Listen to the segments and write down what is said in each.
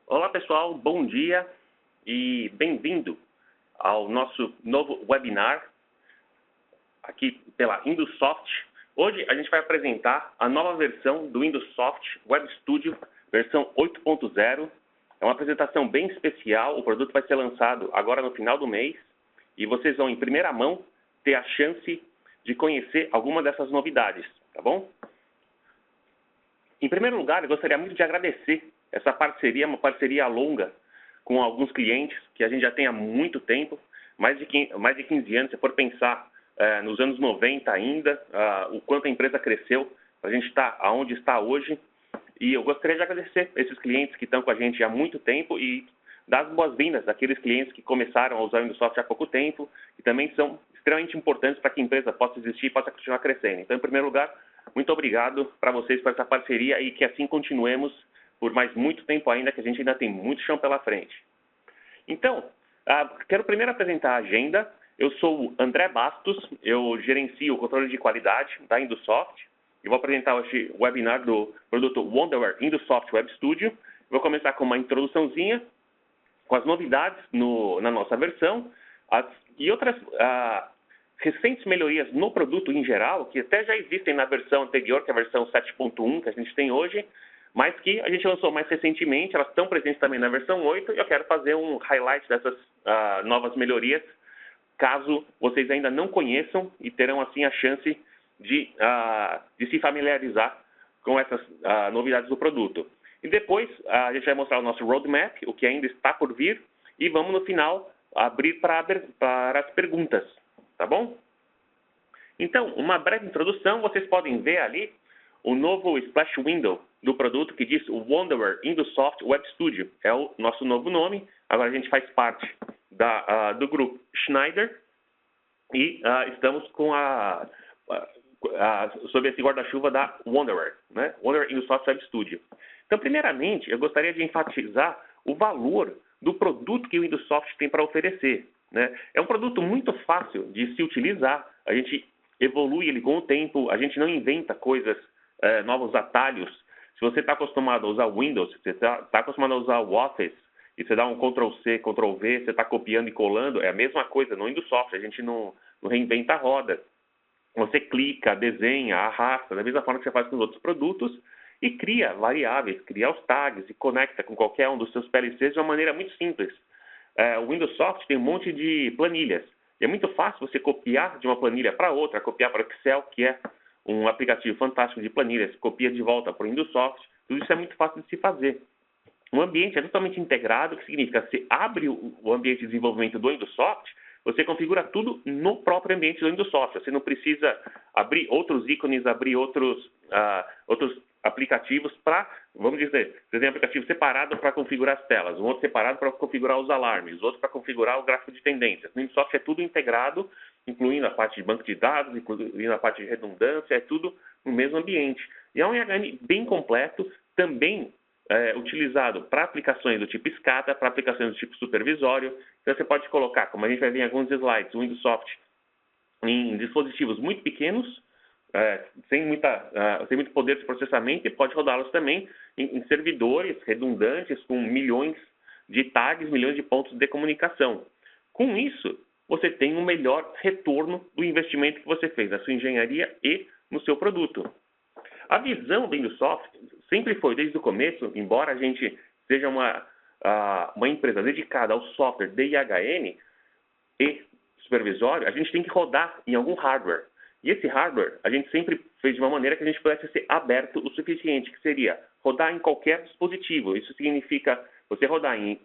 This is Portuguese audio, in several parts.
Olá pessoal, bom dia e bem-vindo ao nosso novo webinar aqui pela Indusoft. Hoje a gente vai apresentar a nova versão do Indusoft Web Studio, versão 8.0. É uma apresentação bem especial, o produto vai ser lançado agora no final do mês e vocês vão em primeira mão ter a chance de conhecer alguma dessas novidades, tá bom? Em primeiro lugar, eu gostaria muito de agradecer essa parceria, uma parceria longa com alguns clientes que a gente já tem há muito tempo, mais de 15 anos. Se for pensar nos anos 90 ainda, o quanto a empresa cresceu, a gente está onde está hoje. E eu gostaria de agradecer esses clientes que estão com a gente há muito tempo e dar as boas-vindas àqueles clientes que começaram a usar o Indusoft há pouco tempo e também são extremamente importantes para que a empresa possa existir e possa continuar crescendo. Então, em primeiro lugar, muito obrigado para vocês por essa parceria e que assim continuemos por mais muito tempo ainda, que a gente ainda tem muito chão pela frente. Então, quero primeiro apresentar a agenda. Eu sou o André Bastos, eu gerencio o controle de qualidade da Indusoft. Eu vou apresentar hoje o webinar do produto Wonderware Indusoft Web Studio. Vou começar com uma introduçãozinha, com as novidades na nossa versão e outras recentes melhorias no produto em geral, que até já existem na versão anterior, que é a versão 7.1 que a gente tem hoje, mas que a gente lançou mais recentemente, elas estão presentes também na versão 8, e eu quero fazer um highlight dessas novas melhorias, caso vocês ainda não conheçam e terão assim a chance de se familiarizar com essas novidades do produto. E depois a gente vai mostrar o nosso roadmap, o que ainda está por vir, e vamos no final abrir para as perguntas, tá bom? Então, uma breve introdução, vocês podem ver ali o novo splash window do produto que diz Wonderware Indusoft Web Studio. É o nosso novo nome. Agora a gente faz parte do grupo Schneider e estamos com sob esse guarda-chuva da Wonderware, né? Wonderware Indusoft Web Studio. Então, primeiramente, eu gostaria de enfatizar o valor do produto que o Indusoft tem para oferecer, né? É um produto muito fácil de se utilizar, a gente evolui ele com o tempo, a gente não inventa coisas, novos atalhos. Se você está acostumado a usar Windows, você está acostumado a usar o Office, e você dá um Ctrl+C, Ctrl+V, você está copiando e colando, é a mesma coisa no Indusoft, a gente não reinventa a roda. Você clica, desenha, arrasta, da mesma forma que você faz com os outros produtos, e cria variáveis, cria os tags e conecta com qualquer um dos seus PLCs de uma maneira muito simples. O Indusoft tem um monte de planilhas. E é muito fácil você copiar de uma planilha para outra, copiar para o Excel, que é um aplicativo fantástico de planilhas, copia de volta para o Indusoft. Tudo isso é muito fácil de se fazer. O ambiente é totalmente integrado, o que significa que você abre o ambiente de desenvolvimento do Indusoft, você configura tudo no próprio ambiente do Indusoft. Você não precisa abrir outros ícones, abrir outros aplicativos para, vamos dizer, você tem um aplicativo separado para configurar as telas, um outro separado para configurar os alarmes, outro para configurar o gráfico de tendências. No Indusoft é tudo integrado, incluindo a parte de banco de dados, incluindo a parte de redundância, é tudo no mesmo ambiente. E é um IHM bem completo, também utilizado para aplicações do tipo SCADA, para aplicações do tipo supervisório. Então você pode colocar, como a gente vai ver em alguns slides, o Indusoft em dispositivos muito pequenos, sem muito poder de processamento, e pode rodá-los também em servidores redundantes com milhões de tags, milhões de pontos de comunicação. Com isso, você tem um melhor retorno do investimento que você fez na sua engenharia e no seu produto. A visão do Indusoft sempre foi, desde o começo, embora a gente seja uma empresa dedicada ao software de IHM e supervisório, a gente tem que rodar em algum hardware. E esse hardware, a gente sempre fez de uma maneira que a gente pudesse ser aberto o suficiente, que seria rodar em qualquer dispositivo. Isso significa você rodar em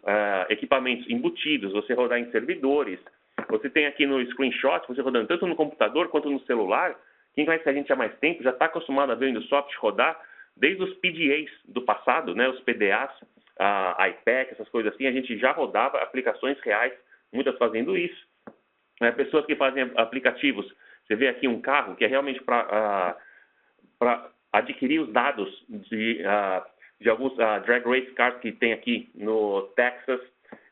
equipamentos embutidos, você rodar em servidores. Você tem aqui no screenshot, você rodando tanto no computador quanto no celular. Quem conhece a gente há mais tempo já está acostumado a ver o Indusoft rodar desde os PDAs do passado, né, os PDAs, iPack, essas coisas assim. A gente já rodava aplicações reais, muitas fazendo isso. Pessoas que fazem aplicativos. Você vê aqui um carro que é realmente para adquirir os dados de alguns drag race cars que tem aqui no Texas,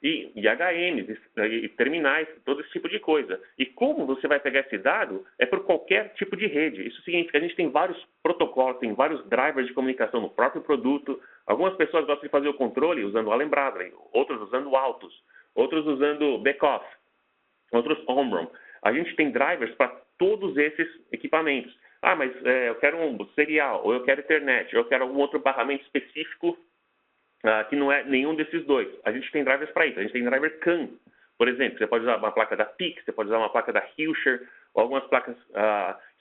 e IHMs, e terminais, todo esse tipo de coisa. E como você vai pegar esse dado é por qualquer tipo de rede. Isso significa que a gente tem vários protocolos, tem vários drivers de comunicação no próprio produto, Algumas pessoas gostam de fazer o controle usando o Allen Bradley, outros usando o Altus, outros usando Beckhoff, outros Omron. A gente tem drivers para todos esses equipamentos. Ah, mas eu quero um serial, ou eu quero Ethernet, ou eu quero algum outro barramento específico que não é nenhum desses dois. A gente tem drivers para isso. A gente tem driver CAN, por exemplo. Você pode usar uma placa da PIC, você pode usar uma placa da Hilscher, ou algumas placas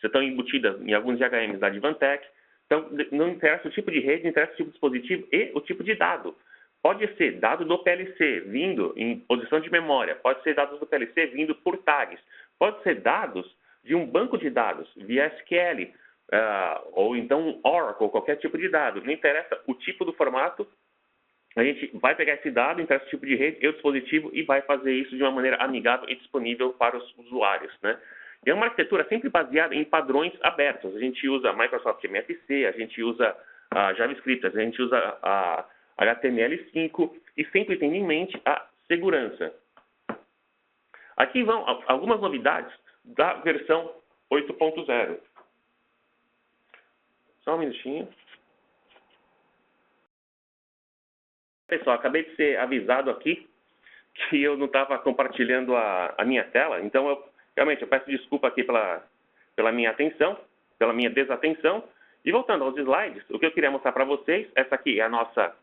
que estão embutidas em alguns DHMs da Advantech. Então, não interessa o tipo de rede, interessa o tipo de dispositivo e o tipo de dado. Pode ser dado do PLC vindo em posição de memória, pode ser dados do PLC vindo por tags, pode ser dados de um banco de dados via SQL, ou então Oracle, qualquer tipo de dado. Não interessa o tipo do formato, a gente vai pegar esse dado, interessa o tipo de rede e o dispositivo e vai fazer isso de uma maneira amigável e disponível para os usuários, né? E é uma arquitetura sempre baseada em padrões abertos. A gente usa Microsoft MFC, a gente usa JavaScript, a gente usa HTML5 e sempre tendo em mente a segurança. Aqui vão algumas novidades da versão 8.0. Só um minutinho. Pessoal, acabei de ser avisado aqui que eu não estava compartilhando a minha tela, então realmente eu peço desculpa aqui pela minha atenção, pela minha desatenção. E voltando aos slides, o que eu queria mostrar para vocês, essa aqui é a nossa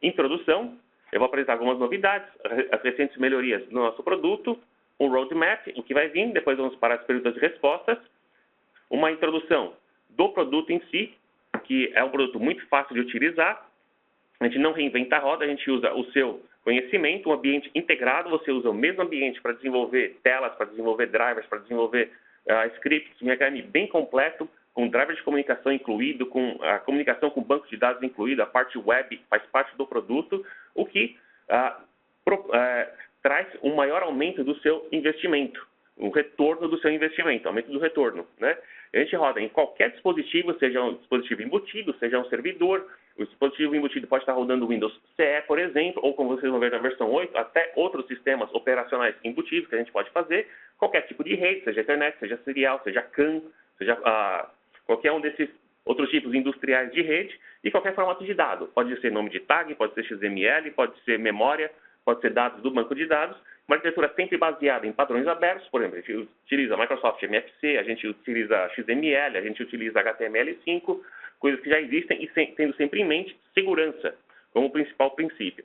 introdução. Eu vou apresentar algumas novidades, as recentes melhorias do nosso produto, um roadmap, o que vai vir, depois vamos para as perguntas e respostas, uma introdução do produto em si, que é um produto muito fácil de utilizar. A gente não reinventa a roda, a gente usa o seu conhecimento, um ambiente integrado, você usa o mesmo ambiente para desenvolver telas, para desenvolver drivers, para desenvolver scripts, um HM bem completo, com driver de comunicação incluído, com a comunicação com banco de dados incluído, a parte web faz parte do produto, o que traz um maior aumento do seu investimento, o retorno do seu investimento, aumento do retorno, né? A gente roda em qualquer dispositivo, seja um dispositivo embutido, seja um servidor. O dispositivo embutido pode estar rodando o Windows CE, por exemplo, ou como vocês vão ver na versão 8, até outros sistemas operacionais embutidos que a gente pode fazer, qualquer tipo de rede, seja Ethernet, seja serial, seja CAN, seja qualquer um desses outros tipos industriais de rede e qualquer formato de dado. Pode ser nome de tag, pode ser XML, pode ser memória, pode ser dados do banco de dados. Uma arquitetura sempre baseada em padrões abertos, por exemplo, a gente utiliza Microsoft MFC, a gente utiliza XML, a gente utiliza HTML5, coisas que já existem e tendo sempre em mente segurança como principal princípio.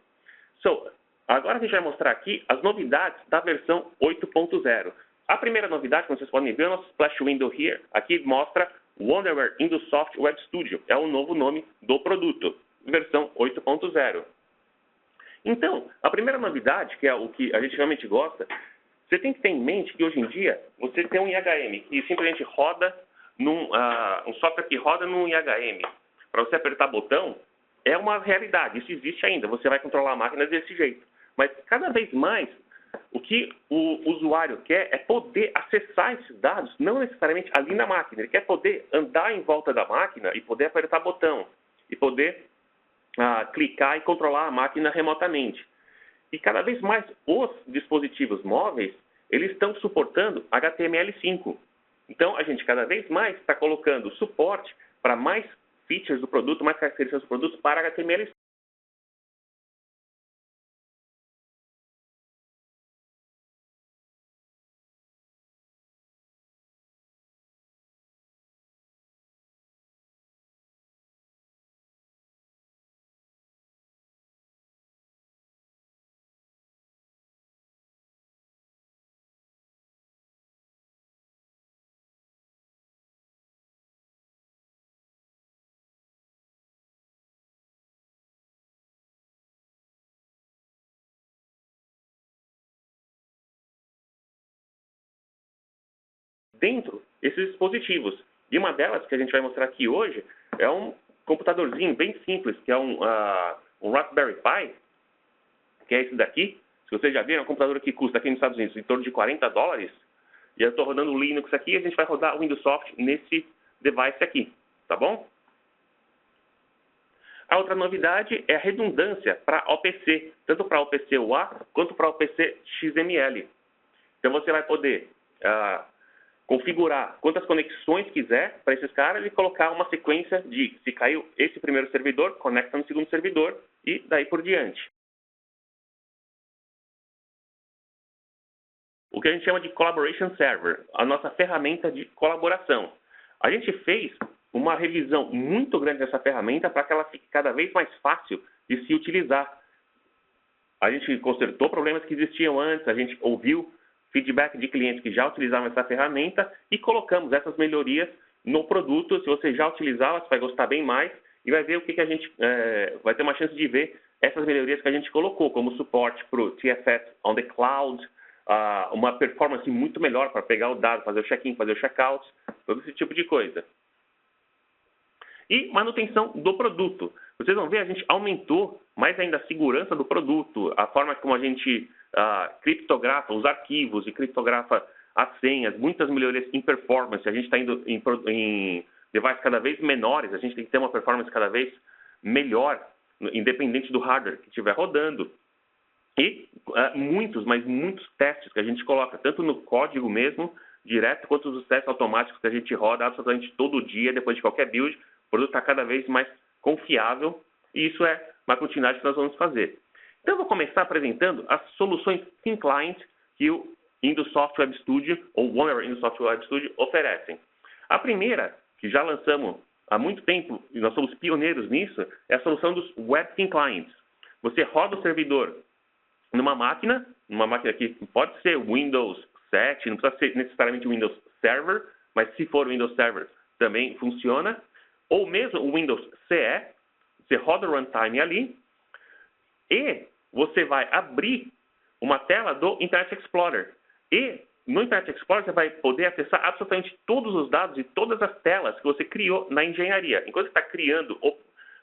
Agora a gente vai mostrar aqui as novidades da versão 8.0. A primeira novidade, como vocês podem ver, é o nosso Splash Window here. Aqui mostra Wonderware Indusoft Web Studio. É o novo nome do produto, versão 8.0. Então, a primeira novidade, que é o que a gente realmente gosta, você tem que ter em mente que hoje em dia você tem um IHM que simplesmente roda um software que roda num IHM. Para você apertar botão, é uma realidade, isso existe ainda, você vai controlar a máquina desse jeito. Mas cada vez mais, o que o usuário quer é poder acessar esses dados, não necessariamente ali na máquina. Ele quer poder andar em volta da máquina e poder apertar botão, e poder clicar e controlar a máquina remotamente. E cada vez mais os dispositivos móveis, eles estão suportando HTML5. Então, a gente cada vez mais está colocando suporte para mais features do produto, mais características do produto para HTML5. Dentro desses dispositivos. E uma delas que a gente vai mostrar aqui hoje é um computadorzinho bem simples, que é um Raspberry Pi, que é esse daqui. Se vocês já viram, é um computador que custa aqui nos Estados Unidos em torno de $40. E eu estou rodando o Linux aqui e a gente vai rodar o Windows Soft nesse device aqui, tá bom? A outra novidade é a redundância para OPC, tanto para OPC UA quanto para OPC XML. Então você vai poder configurar quantas conexões quiser para esses caras e colocar uma sequência de, se caiu esse primeiro servidor, conecta no segundo servidor e daí por diante. O que a gente chama de Collaboration Server, a nossa ferramenta de colaboração. A gente fez uma revisão muito grande dessa ferramenta para que ela fique cada vez mais fácil de se utilizar. A gente consertou problemas que existiam antes, a gente ouviu feedback de clientes que já utilizavam essa ferramenta e colocamos essas melhorias no produto. Se você já utilizá-las, você vai gostar bem mais e vai ver o que a gente vai ter uma chance de ver essas melhorias que a gente colocou, como suporte para o TFS on the cloud, uma performance muito melhor para pegar o dado, fazer o check-in, fazer o check-out, todo esse tipo de coisa. E manutenção do produto. Vocês vão ver, a gente aumentou mais ainda a segurança do produto, a forma como a gente criptografa os arquivos e criptografa as senhas, muitas melhorias em performance. A gente está indo em devices cada vez menores, a gente tem que ter uma performance cada vez melhor, independente do hardware que estiver rodando. E muitos, mas muitos testes que a gente coloca, tanto no código mesmo, direto, quanto nos testes automáticos que a gente roda absolutamente todo dia, depois de qualquer build. O produto está cada vez mais confiável e isso é uma continuidade que nós vamos fazer. Então, eu vou começar apresentando as soluções Thin Client que o Windows Software Web Studio ou OneWare Windows Software Web Studio oferecem. A primeira, que já lançamos há muito tempo, e nós somos pioneiros nisso, é a solução dos Web Thin Clients. Você roda o servidor numa máquina que pode ser Windows 7, não precisa ser necessariamente Windows Server, mas se for Windows Server também funciona, ou mesmo o Windows CE, você roda o runtime ali e você vai abrir uma tela do Internet Explorer. E no Internet Explorer você vai poder acessar absolutamente todos os dados e todas as telas que você criou na engenharia. Enquanto você está criando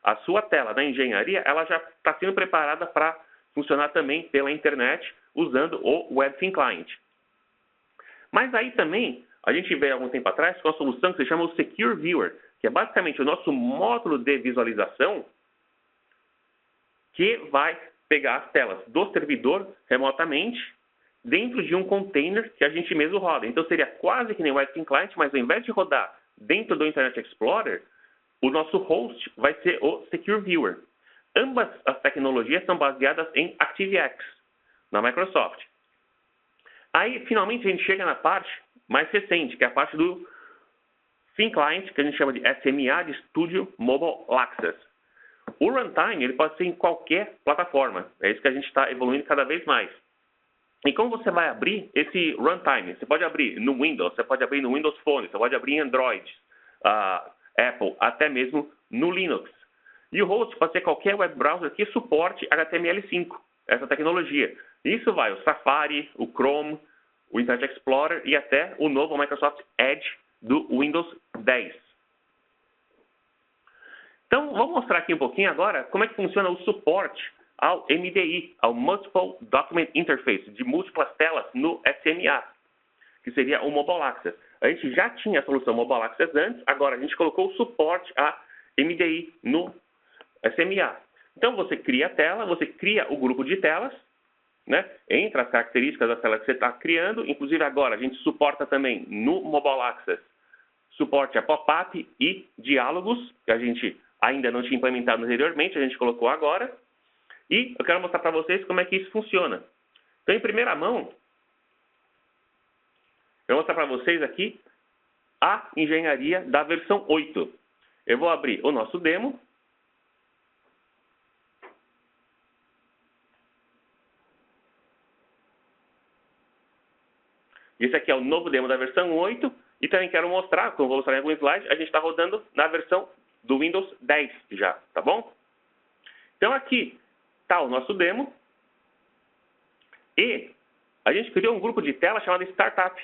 a sua tela na engenharia, ela já está sendo preparada para funcionar também pela internet usando o Web Thin Client. Mas aí também, a gente veio há algum tempo atrás com uma solução que se chama o Secure Viewer, que é basicamente o nosso módulo de visualização que vai pegar as telas do servidor remotamente dentro de um container que a gente mesmo roda. Então seria quase que nem o Web Thin Client, mas ao invés de rodar dentro do Internet Explorer, o nosso host vai ser o Secure Viewer. Ambas as tecnologias são baseadas em ActiveX, na Microsoft. Aí, finalmente, a gente chega na parte mais recente, que é a parte do Thin Client, que a gente chama de SMA, de Studio Mobile Access. O runtime ele pode ser em qualquer plataforma. É isso que a gente está evoluindo cada vez mais. E como você vai abrir esse runtime? Você pode abrir no Windows, você pode abrir no Windows Phone, você pode abrir em Android, Apple, até mesmo no Linux. E o host pode ser qualquer web browser que suporte HTML5, essa tecnologia. Isso vai o Safari, o Chrome, o Internet Explorer e até o novo Microsoft Edge do Windows 10. Então, vou mostrar aqui um pouquinho agora como é que funciona o suporte ao MDI, ao Multiple Document Interface, de múltiplas telas no SMA, que seria o Mobile Access. A gente já tinha a solução Mobile Access antes, agora a gente colocou o suporte a MDI no SMA. Então, você cria a tela, você cria o grupo de telas, né? Entre as características da tela que você está criando, inclusive agora a gente suporta também no Mobile Access suporte a pop-up e diálogos, que a gente ainda não tinha implementado anteriormente, a gente colocou agora. E eu quero mostrar para vocês como é que isso funciona. Então, em primeira mão, eu vou mostrar para vocês aqui a engenharia da versão 8. Eu vou abrir o nosso demo. Esse aqui é o novo demo da versão 8. E também quero mostrar, como vou mostrar em alguns slides, a gente está rodando na versão do Windows 10 já, tá bom? Então aqui está o nosso demo. E a gente criou um grupo de tela chamado Startup.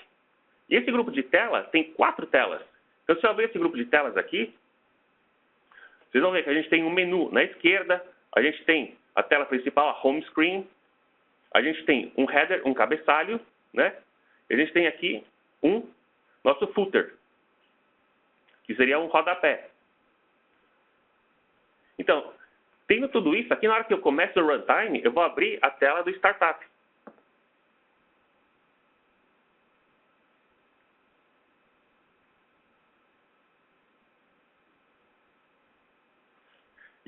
E esse grupo de tela tem 4 telas. Então se eu abrir esse grupo de telas aqui, vocês vão ver que a gente tem um menu na esquerda, a gente tem a tela principal, a home screen, a gente tem um header, um cabeçalho, né? E a gente tem aqui nosso footer, que seria um rodapé. Então, tendo tudo isso, aqui na hora que eu começo o runtime, eu vou abrir a tela do Startup.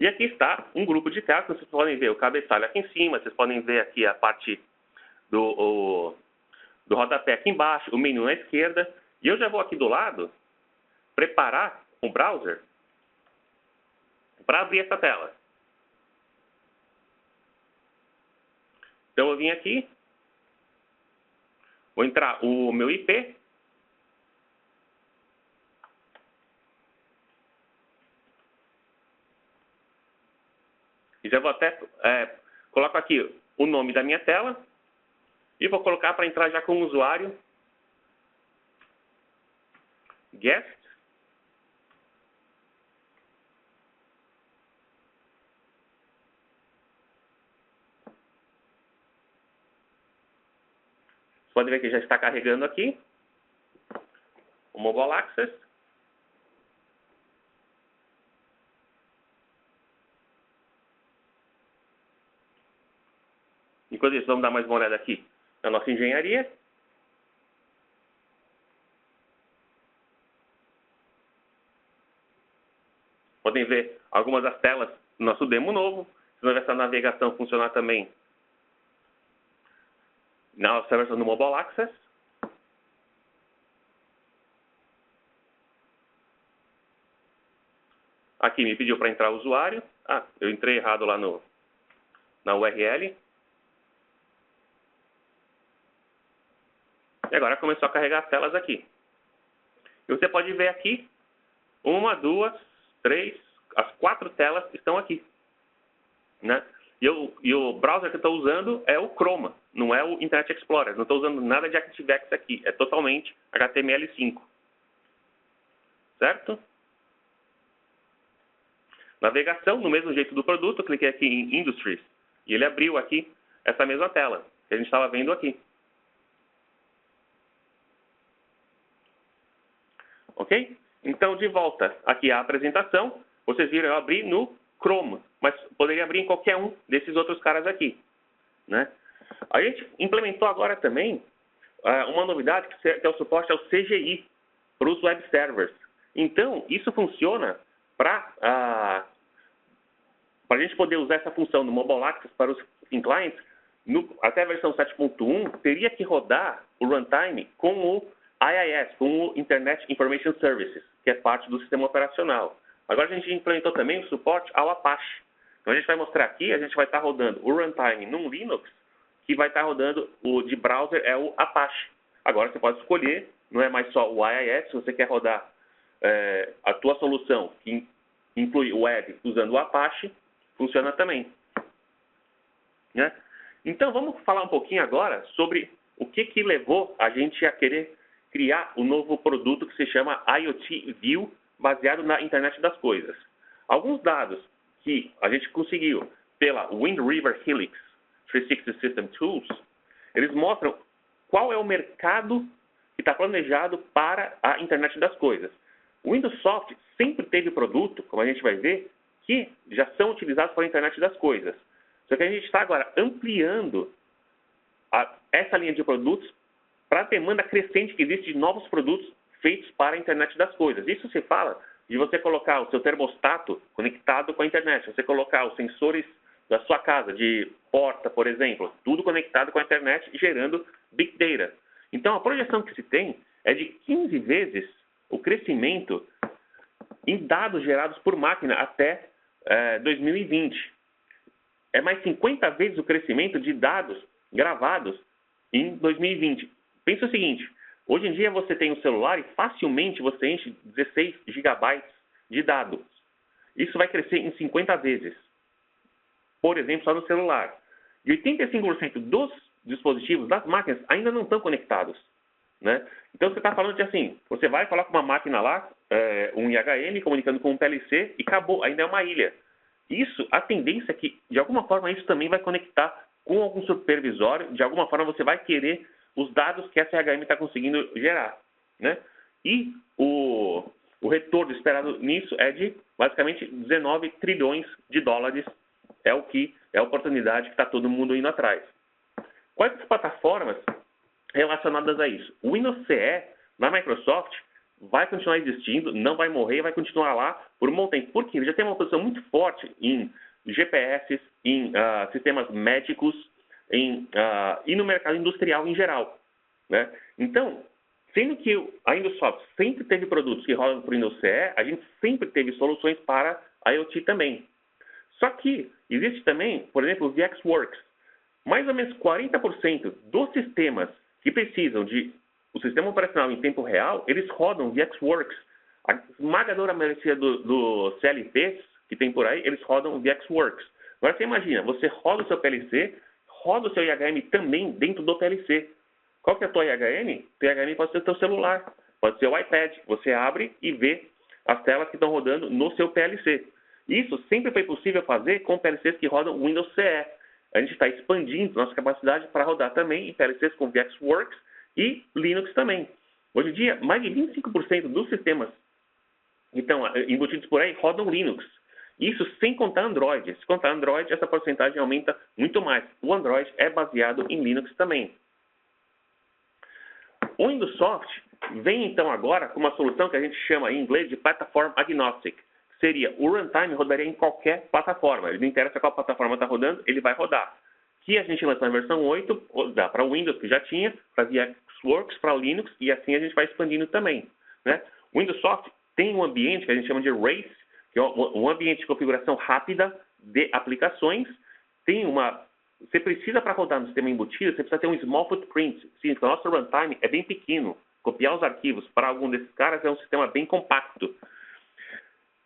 E aqui está um grupo de telas. Vocês podem ver o cabeçalho aqui em cima, vocês podem ver aqui a parte do rodapé aqui embaixo, o menu à esquerda. E eu já vou aqui do lado preparar um browser para abrir essa tela. Então eu vim aqui, vou entrar o meu IP. E já vou até, coloco aqui o nome da minha tela e vou colocar para entrar já com o usuário guest. Você pode ver que já está carregando aqui o Mobile Access. Enquanto isso, vamos dar mais uma olhada aqui na nossa engenharia. Podem ver algumas das telas do nosso demo novo. Se não essa navegação funcionar também na nossa versão do Mobile Access. Aqui me pediu para entrar o usuário. Eu entrei errado lá na URL. E agora começou a carregar as telas aqui. E você pode ver aqui, 1, 2, 3, as 4 telas estão aqui. Né? E o browser que eu estou usando é o Chrome, não é o Internet Explorer. Não estou usando nada de ActiveX aqui, é totalmente HTML5. Certo? Navegação, no mesmo jeito do produto, eu cliquei aqui em Industries e ele abriu aqui essa mesma tela que a gente estava vendo aqui. Ok? Então, de volta aqui à apresentação, vocês viram eu abrir no Chrome, mas poderia abrir em qualquer um desses outros caras aqui. Né? A gente implementou agora também uma novidade que é o suporte ao CGI para os web servers. Então, isso funciona para a gente poder usar essa função do Mobile Access para os clients, até a versão 7.1, teria que rodar o runtime com o IIS, com o Internet Information Services, que é parte do sistema operacional. Agora a gente implementou também o suporte ao Apache. Então a gente vai mostrar aqui, a gente vai estar rodando o runtime num Linux, que vai estar rodando o de browser é o Apache. Agora você pode escolher, não é mais só o IIS, se você quer rodar a tua solução, que inclui o web usando o Apache, funciona também. Né? Então vamos falar um pouquinho agora sobre o que levou a gente a querer criar um novo produto que se chama IoT View, baseado na internet das coisas. Alguns dados que a gente conseguiu pela Wind River Helix 360 System Tools, eles mostram qual é o mercado que está planejado para a internet das coisas. O Windows Soft sempre teve produto, como a gente vai ver, que já são utilizados para a internet das coisas. Só que a gente está agora ampliando essa linha de produtos para a demanda crescente que existe de novos produtos feitos para a internet das coisas. Isso se fala de você colocar o seu termostato conectado com a internet, você colocar os sensores da sua casa, de porta, por exemplo, tudo conectado com a internet, gerando Big Data. Então, a projeção que se tem é de 15 vezes o crescimento em dados gerados por máquina até 2020. É mais 50 vezes o crescimento de dados gravados em 2020. Pensa o seguinte, hoje em dia você tem um celular e facilmente você enche 16 gigabytes de dados. Isso vai crescer em 50 vezes. Por exemplo, só no celular. E 85% dos dispositivos, das máquinas, ainda não estão conectados. Né? Então você está falando de assim, você vai falar com uma máquina lá, um IHM comunicando com um PLC e acabou, ainda é uma ilha. Isso, a tendência é que, de alguma forma, isso também vai conectar com algum supervisório, de alguma forma você vai querer os dados que essa IHM está conseguindo gerar. Né? E o retorno esperado nisso é de, basicamente, 19 trilhões de dólares, é o que é a oportunidade que está todo mundo indo atrás. Quais as plataformas relacionadas a isso? O Windows CE, na Microsoft, vai continuar existindo, não vai morrer, vai continuar lá por um bom tempo. Por quê? Ele já tem uma posição muito forte em GPS, em sistemas médicos e no mercado industrial em geral, né? Então, sendo que a Indossoft sempre teve produtos que rodam por Windows CE, a gente sempre teve soluções para IoT também. Só que existe também, por exemplo, o VxWorks. Mais ou menos 40% dos sistemas que precisam de o sistema operacional em tempo real, eles rodam VxWorks. A esmagadora maioria do CLPs que tem por aí, eles rodam VxWorks. Agora você imagina, você roda o seu PLC, roda o seu IHM também dentro do PLC. Qual que é a tua IHM? O IHM pode ser o teu celular, pode ser o iPad. Você abre e vê as telas que estão rodando no seu PLC. Isso sempre foi possível fazer com PLCs que rodam Windows CE. A gente está expandindo nossa capacidade para rodar também em PLCs com VxWorks e Linux também. Hoje em dia, mais de 25% dos sistemas que estão embutidos por aí rodam Linux. Isso sem contar Android. Se contar Android, essa porcentagem aumenta muito mais. O Android é baseado em Linux também. O Indossoft vem então agora com uma solução que a gente chama em inglês de Platform Agnostic. Seria o runtime rodaria em qualquer plataforma. Ele não interessa qual plataforma está rodando, ele vai rodar. Que a gente lançou na versão 8, dá para Windows, que já tinha, para VxWorks, para Linux, e assim a gente vai expandindo também, né? O Indossoft tem um ambiente que a gente chama de RACE, que é um ambiente de configuração rápida de aplicações. Você precisa, para rodar no sistema embutido, você precisa ter um small footprint. Sim, o nosso runtime é bem pequeno. Copiar os arquivos para algum desses caras é um sistema bem compacto.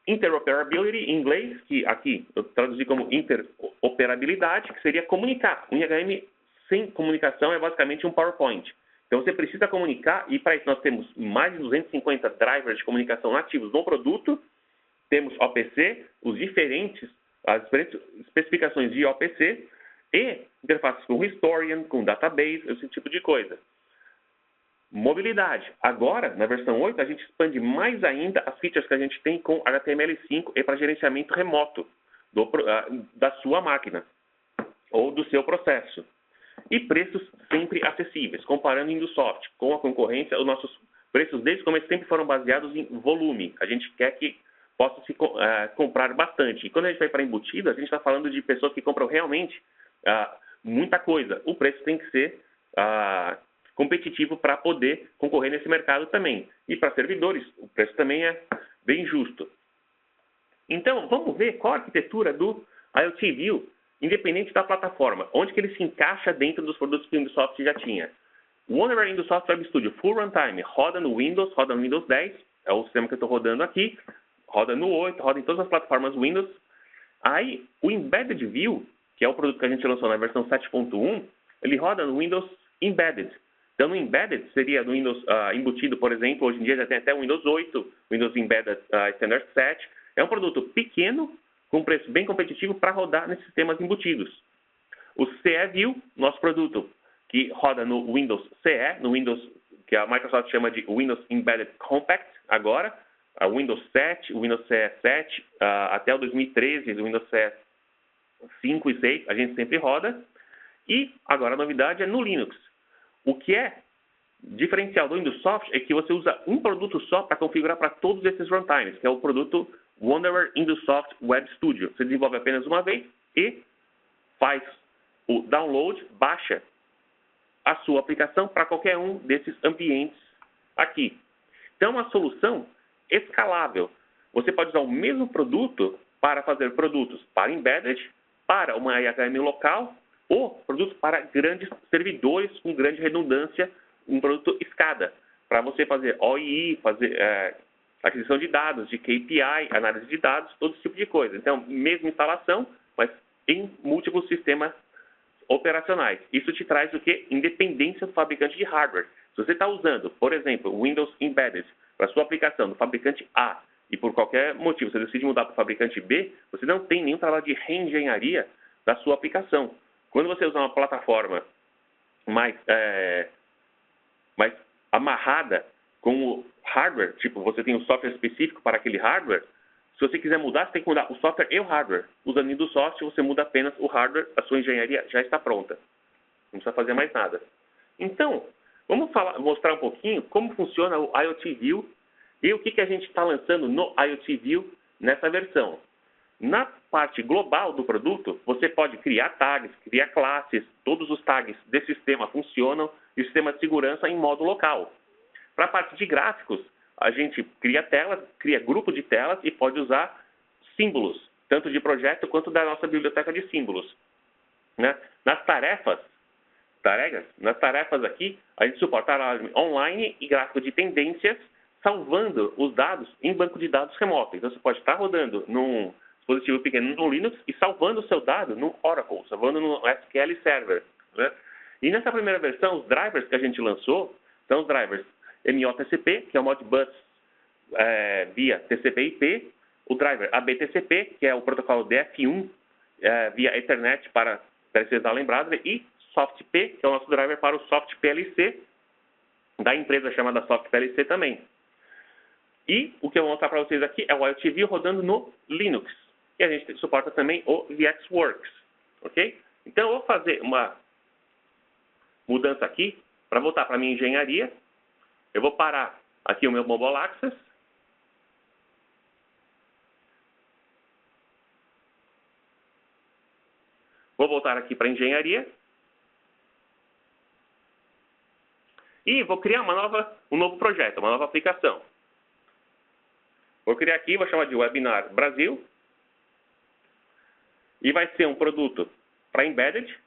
Interoperability, em inglês, que aqui eu traduzi como interoperabilidade, que seria comunicar. Um IHM sem comunicação é basicamente um PowerPoint. Então você precisa comunicar, e para isso nós temos mais de 250 drivers de comunicação nativos no produto. Temos OPC, as diferentes especificações de OPC e interfaces com Historian, com Database, esse tipo de coisa. Mobilidade. Agora, na versão 8, a gente expande mais ainda as features que a gente tem com HTML5 e para gerenciamento remoto da sua máquina ou do seu processo. E preços sempre acessíveis. Comparando o Indossoft com a concorrência, os nossos preços desde o começo sempre foram baseados em volume. A gente quer que possa se comprar bastante. E quando a gente vai para embutido, a gente está falando de pessoas que compram realmente muita coisa. O preço tem que ser competitivo para poder concorrer nesse mercado também. E para servidores, o preço também é bem justo. Então, vamos ver qual a arquitetura do IoT View, independente da plataforma, onde que ele se encaixa dentro dos produtos que o Indossoft já tinha. O Wonderware Indossoft Web Studio Full Runtime roda no Windows, roda no Windows 10, é o sistema que eu estou rodando aqui, roda no 8, roda em todas as plataformas Windows. Aí, o Embedded View, que é o produto que a gente lançou na versão 7.1, ele roda no Windows Embedded. Então, no Embedded, seria no Windows embutido, por exemplo, hoje em dia já tem até o Windows 8, Windows Embedded Standard 7. É um produto pequeno, com preço bem competitivo para rodar nesses sistemas embutidos. O CE View, nosso produto, que roda no Windows CE, no Windows que a Microsoft chama de Windows Embedded Compact, agora, a Windows 7, o Windows CE 7, até o 2013, o Windows CE 5 e 6, a gente sempre roda. E agora a novidade é no Linux. O que é diferencial do Indossoft é que você usa um produto só para configurar para todos esses runtimes, que é o produto Wonderware Indossoft Web Studio. Você desenvolve apenas uma vez e faz o download, baixa a sua aplicação para qualquer um desses ambientes aqui. Então, é uma solução escalável. Você pode usar o mesmo produto para fazer produtos para embedded, para uma IHM local, ou produtos para grandes servidores com grande redundância, um produto SCADA, para você fazer OII, fazer aquisição de dados, de KPI, análise de dados, todo esse tipo de coisa. Então, mesma instalação, mas em múltiplos sistemas operacionais. Isso te traz o quê? Independência do fabricante de hardware. Se você está usando, por exemplo, o Windows Embedded para sua aplicação do fabricante A e por qualquer motivo você decide mudar para o fabricante B, você não tem nenhum trabalho de reengenharia da sua aplicação. Quando você usa uma plataforma mais amarrada com o hardware, tipo, você tem um software específico para aquele hardware, se você quiser mudar, você tem que mudar o software e o hardware. Usando o Indossoft, você muda apenas o hardware, a sua engenharia já está pronta. Não precisa fazer mais nada. Então, vamos mostrar um pouquinho como funciona o IoT View E o que a gente está lançando no IoT View nessa versão? Na parte global do produto, você pode criar tags, criar classes, todos os tags desse sistema funcionam, e o sistema de segurança em modo local. Para a parte de gráficos, a gente cria telas, cria grupo de telas e pode usar símbolos, tanto de projeto quanto da nossa biblioteca de símbolos. Né? Nas tarefas aqui, a gente suporta alarme online e gráfico de tendências, salvando os dados em banco de dados remoto. Então, você pode estar rodando num dispositivo pequeno no Linux e salvando o seu dado no Oracle, salvando no SQL Server. Né? E nessa primeira versão, os drivers que a gente lançou são os drivers MOTCP, que é o Modbus via TCP/IP, o driver ABTCP, que é o protocolo DF1 via Ethernet para precisar lembrado, e SoftP, que é o nosso driver para o SoftPLC, da empresa chamada SoftPLC também. E o que eu vou mostrar para vocês aqui é o IoT View rodando no Linux. E a gente suporta também o VxWorks. Ok? Então, eu vou fazer uma mudança aqui para voltar para a minha engenharia. Eu vou parar aqui o meu Mobile Access. Vou voltar aqui para a engenharia. E vou criar um novo projeto, uma nova aplicação. Vou criar aqui, vou chamar de Webinar Brasil. E vai ser um produto para Embedded.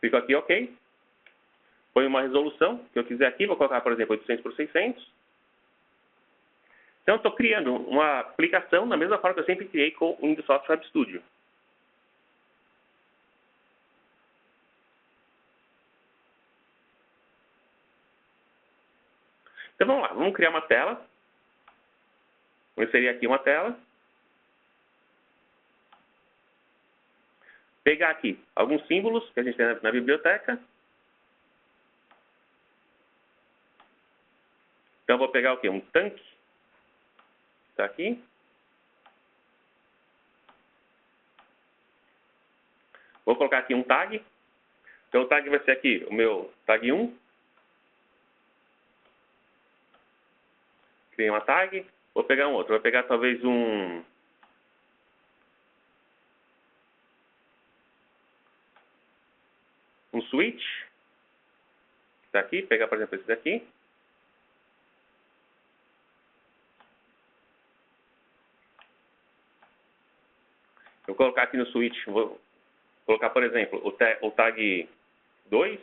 Fico aqui, OK. Ponho uma resolução que eu quiser aqui. Vou colocar, por exemplo, 800 por 600. Então, estou criando uma aplicação da mesma forma que eu sempre criei com o Windows Software Web Studio. Então, vamos lá. Vamos criar uma tela. Vou inserir aqui uma tela. Pegar aqui alguns símbolos que a gente tem na biblioteca. Então, vou pegar o quê? Um tanque. Está aqui. Vou colocar aqui um tag. Então, o tag vai ser aqui o meu tag 1. Criei uma tag. Vou pegar um outro. Vou pegar talvez um switch. Está aqui. Pegar, por exemplo, esse daqui. Eu vou colocar aqui no switch, vou colocar, por exemplo, o tag 2.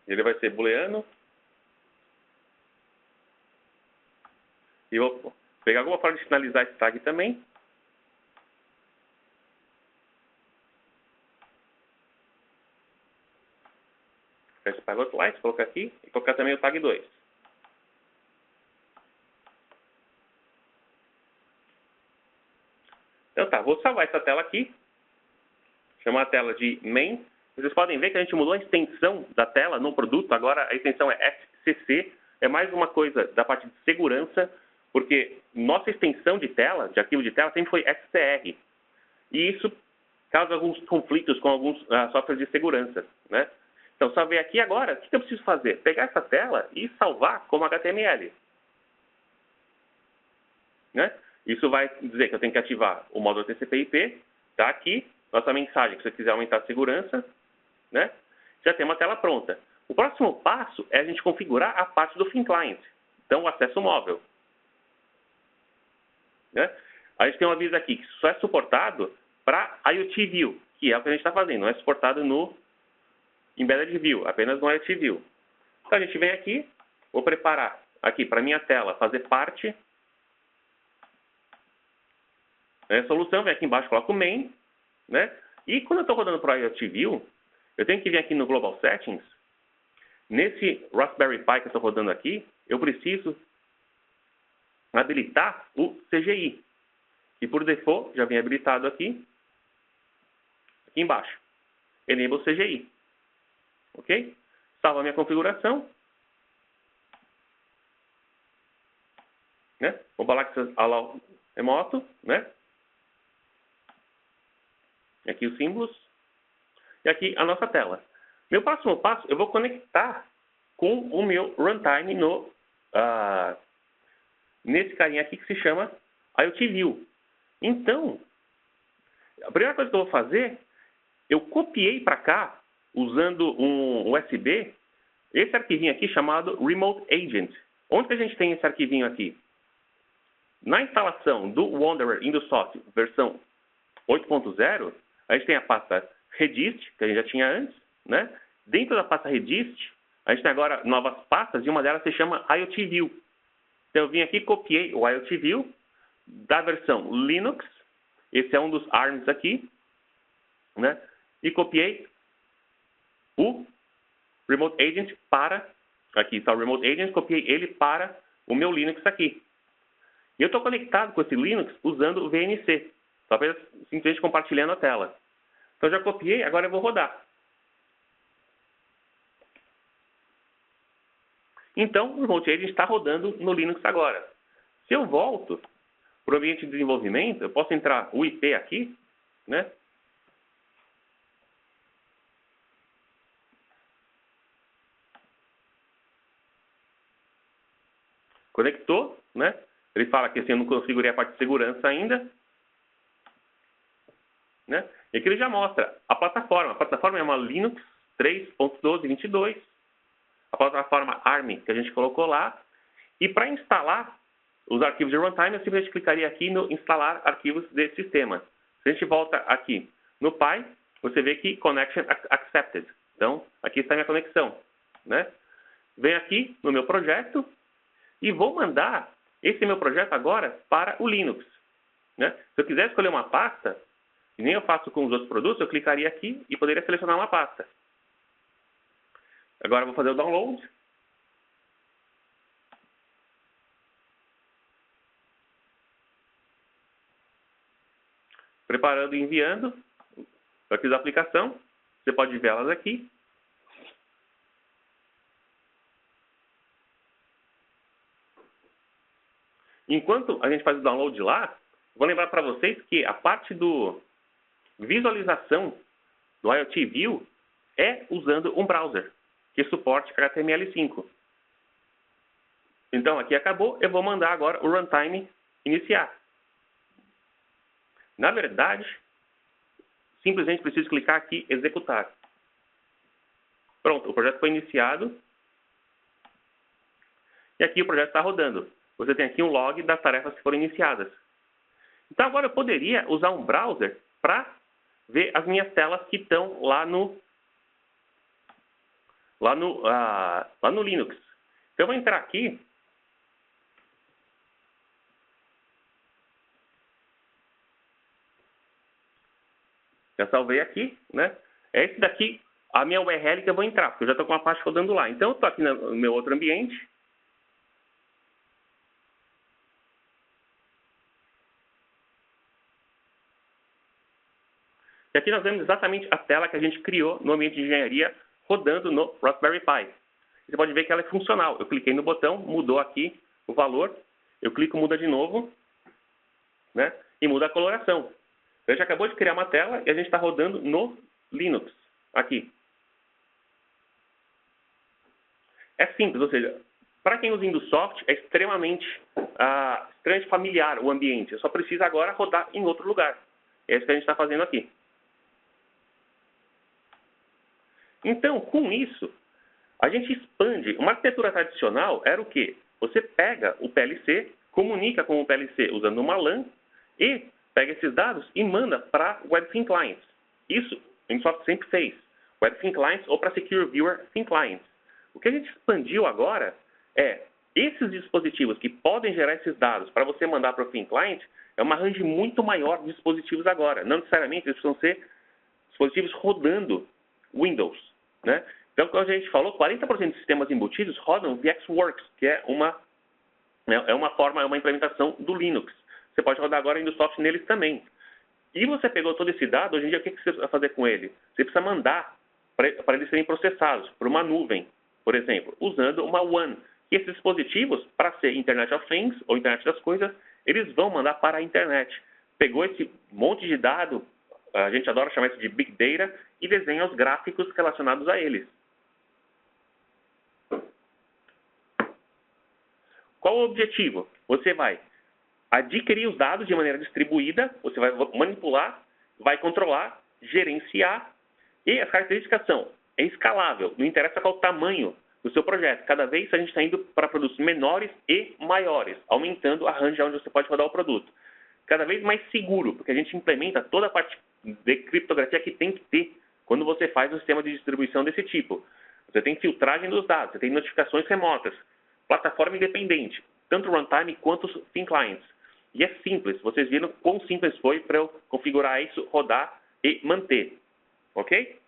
Ele vai ser booleano. E vou pegar alguma forma de finalizar esse tag também. Esse pilot light, colocar aqui. E colocar também o tag 2. Então tá, vou salvar essa tela aqui. Chamar a tela de main. Vocês podem ver que a gente mudou a extensão da tela no produto. Agora a extensão é SCC. É mais uma coisa da parte de segurança, porque nossa extensão de tela, de arquivo de tela, sempre foi XCR. E isso causa alguns conflitos com alguns softwares de segurança, né? Então, salvei aqui agora. O que eu preciso fazer? Pegar essa tela e salvar como HTML. Né? Isso vai dizer que eu tenho que ativar o módulo TCP/IP. Está aqui. Nossa mensagem, que se você quiser aumentar a segurança. Né? Já tem uma tela pronta. O próximo passo é a gente configurar a parte do Thin Client. Então, o acesso móvel. Né? A gente tem um aviso aqui que só é suportado para IoT View, que é o que a gente está fazendo. Não é suportado no Embedded View, apenas no IoT View. Então, a gente vem aqui, vou preparar aqui para a minha tela fazer parte. A solução, vem aqui embaixo, coloco o main. Né? E quando eu estou rodando para o IoT View, eu tenho que vir aqui no Global Settings. Nesse Raspberry Pi que eu estou rodando aqui, eu preciso habilitar o CGI. E por default, já vem habilitado aqui embaixo. Enable CGI. Ok? Salva a minha configuração. Né? Mobile Access Allow remoto. Né? Aqui os símbolos. E aqui a nossa tela. Meu próximo passo, eu vou conectar com o meu runtime nesse carinha aqui que se chama IoT View. Então, a primeira coisa que eu vou fazer, eu copiei para cá, usando um USB, esse arquivinho aqui chamado Remote Agent. Onde que a gente tem esse arquivinho aqui? Na instalação do Wanderer Indossoft versão 8.0, a gente tem a pasta Redist, que a gente já tinha antes, né? Dentro da pasta Redist, a gente tem agora novas pastas e uma delas se chama IoT View. Então eu vim aqui, copiei o IoT View da versão Linux, esse é um dos ARMs aqui, né? E copiei o Remote Agent para, aqui está o Remote Agent, copiei ele para o meu Linux aqui. E eu estou conectado com esse Linux usando o VNC, talvez simplesmente compartilhando a tela. Então, eu já copiei, agora eu vou rodar. Então, o Remote Agent está rodando no Linux agora. Se eu volto para o ambiente de desenvolvimento, eu posso entrar o IP aqui, né? Conectou, né? Ele fala que assim, eu não configurei a parte de segurança ainda, né? E aqui ele já mostra a plataforma. A plataforma é uma Linux 3.12.22. A plataforma ARM que a gente colocou lá. E para instalar os arquivos de runtime, eu simplesmente clicaria aqui no instalar arquivos desse sistema. Se a gente volta aqui no Pi, você vê que Connection Accepted. Então, aqui está a minha conexão, né? Venho aqui no meu projeto e vou mandar esse meu projeto agora para o Linux, né? Se eu quiser escolher uma pasta, que nem eu faço com os outros produtos, eu clicaria aqui e poderia selecionar uma pasta. Agora eu vou fazer o download. Preparando e enviando para aqui da aplicação. Você pode ver elas aqui. Enquanto a gente faz o download lá, vou lembrar para vocês que a parte do visualização do IoT View é usando um browser que suporte HTML5. Então, aqui acabou. Eu vou mandar agora o runtime iniciar. Na verdade, simplesmente preciso clicar aqui em executar. Pronto, o projeto foi iniciado. E aqui o projeto está rodando. Você tem aqui um log das tarefas que foram iniciadas. Então, agora eu poderia usar um browser para ver as minhas telas que estão lá no Linux. Então, eu vou entrar aqui. Já salvei aqui, né? É esse daqui, a minha URL que eu vou entrar, porque eu já estou com uma parte rodando lá. Então, eu estou aqui no meu outro ambiente. E aqui nós vemos exatamente a tela que a gente criou no ambiente de engenharia rodando no Raspberry Pi. Você pode ver que ela é funcional. Eu cliquei no botão, mudou aqui o valor. Eu clico, muda de novo, né? E muda a coloração. A gente acabou de criar uma tela e a gente está rodando no Linux, aqui. É simples, ou seja, para quem usa Indossoft, é extremamente familiar o ambiente. Eu só preciso agora rodar em outro lugar. É isso que a gente está fazendo aqui. Então, com isso, a gente expande. Uma arquitetura tradicional era o quê? Você pega o PLC, comunica com o PLC usando uma LAN e pega esses dados e manda para Web Thin Clients. Isso a Indossoft sempre fez. Web Thin Clients ou para Secure Viewer Thin Clients. O que a gente expandiu agora é esses dispositivos que podem gerar esses dados para você mandar para o Thin Client é uma range muito maior de dispositivos agora. Não necessariamente eles precisam ser dispositivos rodando Windows, né? Então, como a gente falou, 40% dos sistemas embutidos rodam VxWorks, que é uma implementação do Linux. Você pode rodar agora Indossoft neles também. E você pegou todo esse dado, hoje em dia, o que você vai fazer com ele? Você precisa mandar para eles serem processados por uma nuvem, por exemplo, usando uma WAN. E esses dispositivos, para ser Internet of Things ou Internet das Coisas, eles vão mandar para a internet. Pegou esse monte de dado, a gente adora chamar isso de Big Data, e desenha os gráficos relacionados a eles. Qual o objetivo? Você vai adquirir os dados de maneira distribuída, você vai manipular, vai controlar, gerenciar, e as características são, é escalável, não interessa qual o tamanho do seu projeto. Cada vez a gente está indo para produtos menores e maiores, aumentando a range onde você pode rodar o produto. Cada vez mais seguro, porque a gente implementa toda a parte de criptografia que tem que ter quando você faz um sistema de distribuição desse tipo. Você tem filtragem dos dados, você tem notificações remotas, plataforma independente, tanto runtime quanto thin clients. E é simples, vocês viram quão simples foi para eu configurar isso, rodar e manter. Ok?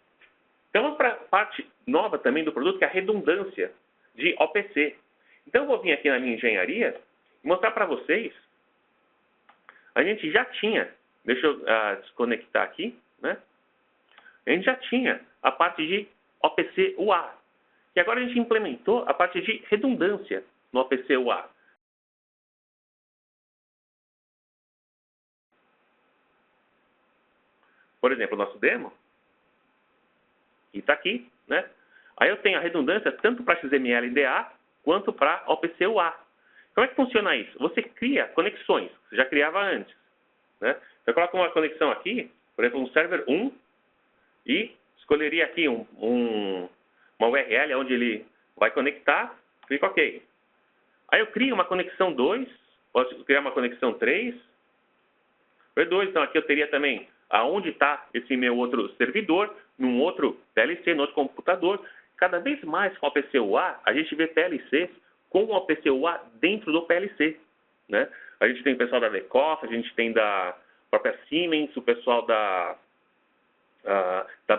Então vamos para a parte nova também do produto, que é a redundância de OPC. Então eu vou vir aqui na minha engenharia e mostrar para vocês. A gente já tinha, deixa eu desconectar aqui, né? A gente já tinha a parte de OPC UA. E agora a gente implementou a parte de redundância no OPC UA. Por exemplo, o nosso demo, que está aqui, né? Aí eu tenho a redundância tanto para XML e DA, quanto para OPC UA. Como é que funciona isso? Você cria conexões, você já criava antes, né? Você coloca uma conexão aqui, por exemplo, um server 1, e escolheria aqui uma URL onde ele vai conectar, clico OK. Aí eu crio uma conexão 2, posso criar uma conexão 3, P2, então aqui eu teria também aonde está esse meu outro servidor, num outro PLC, no outro computador. Cada vez mais com o OPC UA, a gente vê PLCs com o OPC UA dentro do PLC, né? A gente tem o pessoal da Lecoff, a gente tem da própria Siemens, o pessoal da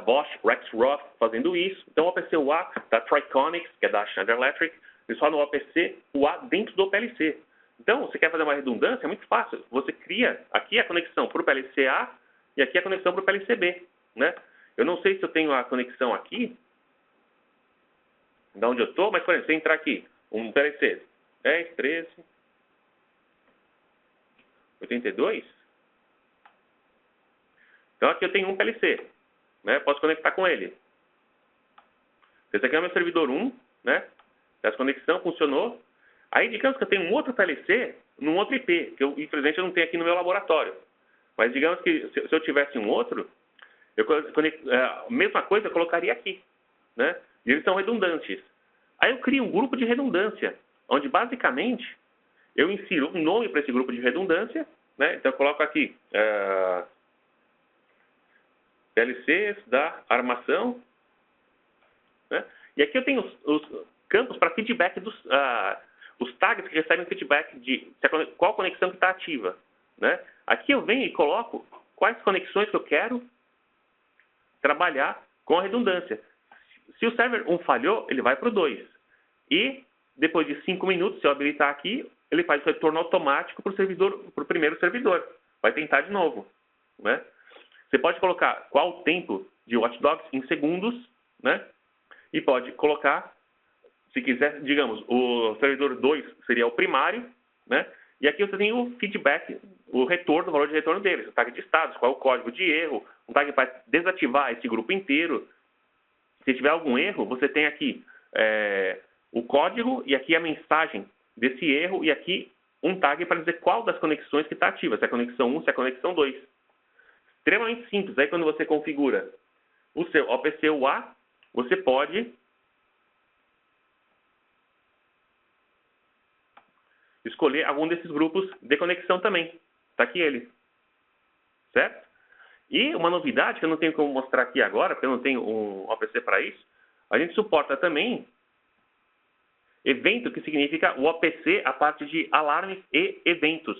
Bosch, Rexroth fazendo isso. Então o OPC UA da Triconix, que é da Schneider Electric, eles falam o OPC UA dentro do PLC. Então, você quer fazer uma redundância? É muito fácil. Você cria aqui a conexão para o PLC A e aqui a conexão para o PLC B, né? Eu não sei se eu tenho a conexão aqui, de onde eu estou, mas, por exemplo, se eu entrar aqui, um PLC 10, 13, 82. Então, aqui eu tenho um PLC, né? Posso conectar com ele. Esse aqui é o meu servidor 1, né? Essa conexão funcionou. Aí, digamos que eu tenho um outro PLC num outro IP, que eu, infelizmente, eu não tenho aqui no meu laboratório. Mas, digamos que se eu tivesse um outro, a mesma coisa eu colocaria aqui, né? E eles são redundantes. Aí eu crio um grupo de redundância, onde, basicamente, eu insiro um nome para esse grupo de redundância, né? Então, eu coloco aqui PLCs da armação, né? E aqui eu tenho os campos para feedback os tags que recebem feedback de qual conexão que está ativa, né? Aqui eu venho e coloco quais conexões que eu quero trabalhar com a redundância. Se o server 1 falhou, ele vai para o 2. E depois de 5 minutos, se eu habilitar aqui, ele faz o retorno automático para o primeiro servidor. Vai tentar de novo, né? Você pode colocar qual o tempo de watchdogs em segundos, né? E pode colocar, se quiser, digamos, o servidor 2 seria o primário, né? E aqui você tem o feedback, o retorno, o valor de retorno deles, o tag de status, qual é o código de erro, um tag para desativar esse grupo inteiro. Se tiver algum erro, você tem aqui o código e aqui a mensagem desse erro e aqui um tag para dizer qual das conexões que está ativa, se é a conexão 1, se é a conexão 2. Extremamente simples. Aí quando você configura o seu OPC UA, você pode escolher algum desses grupos de conexão também. Está aqui ele. Certo? E uma novidade que eu não tenho como mostrar aqui agora, porque eu não tenho um OPC para isso, a gente suporta também evento, que significa o OPC, a parte de alarmes e eventos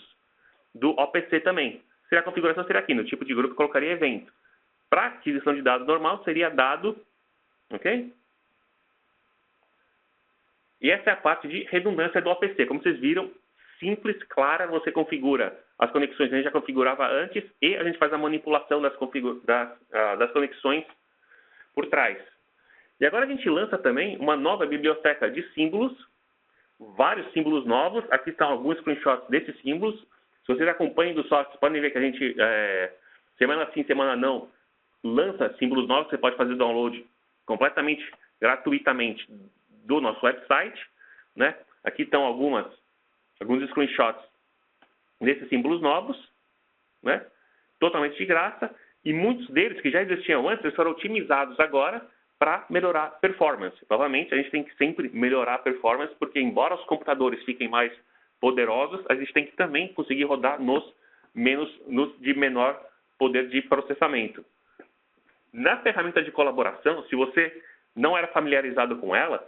do OPC também. A configuração seria aqui, no tipo de grupo eu colocaria evento. Para aquisição de dados normal, seria dado, ok? E essa é a parte de redundância do OPC. Como vocês viram, simples, clara, você configura as conexões que a gente já configurava antes e a gente faz a manipulação das conexões por trás. E agora a gente lança também uma nova biblioteca de símbolos, vários símbolos novos. Aqui estão alguns screenshots desses símbolos. Se vocês acompanham do software, podem ver que a gente, semana sim, semana não, lança símbolos novos. Você pode fazer download completamente gratuitamente do nosso website, né? Aqui estão algumas alguns screenshots desses símbolos novos, né? Totalmente de graça, e muitos deles que já existiam antes, eles foram otimizados agora para melhorar a performance. Novamente, a gente tem que sempre melhorar a performance, porque embora os computadores fiquem mais poderosos, a gente tem que também conseguir rodar nos de menor poder de processamento. Na ferramenta de colaboração, se você não era familiarizado com ela,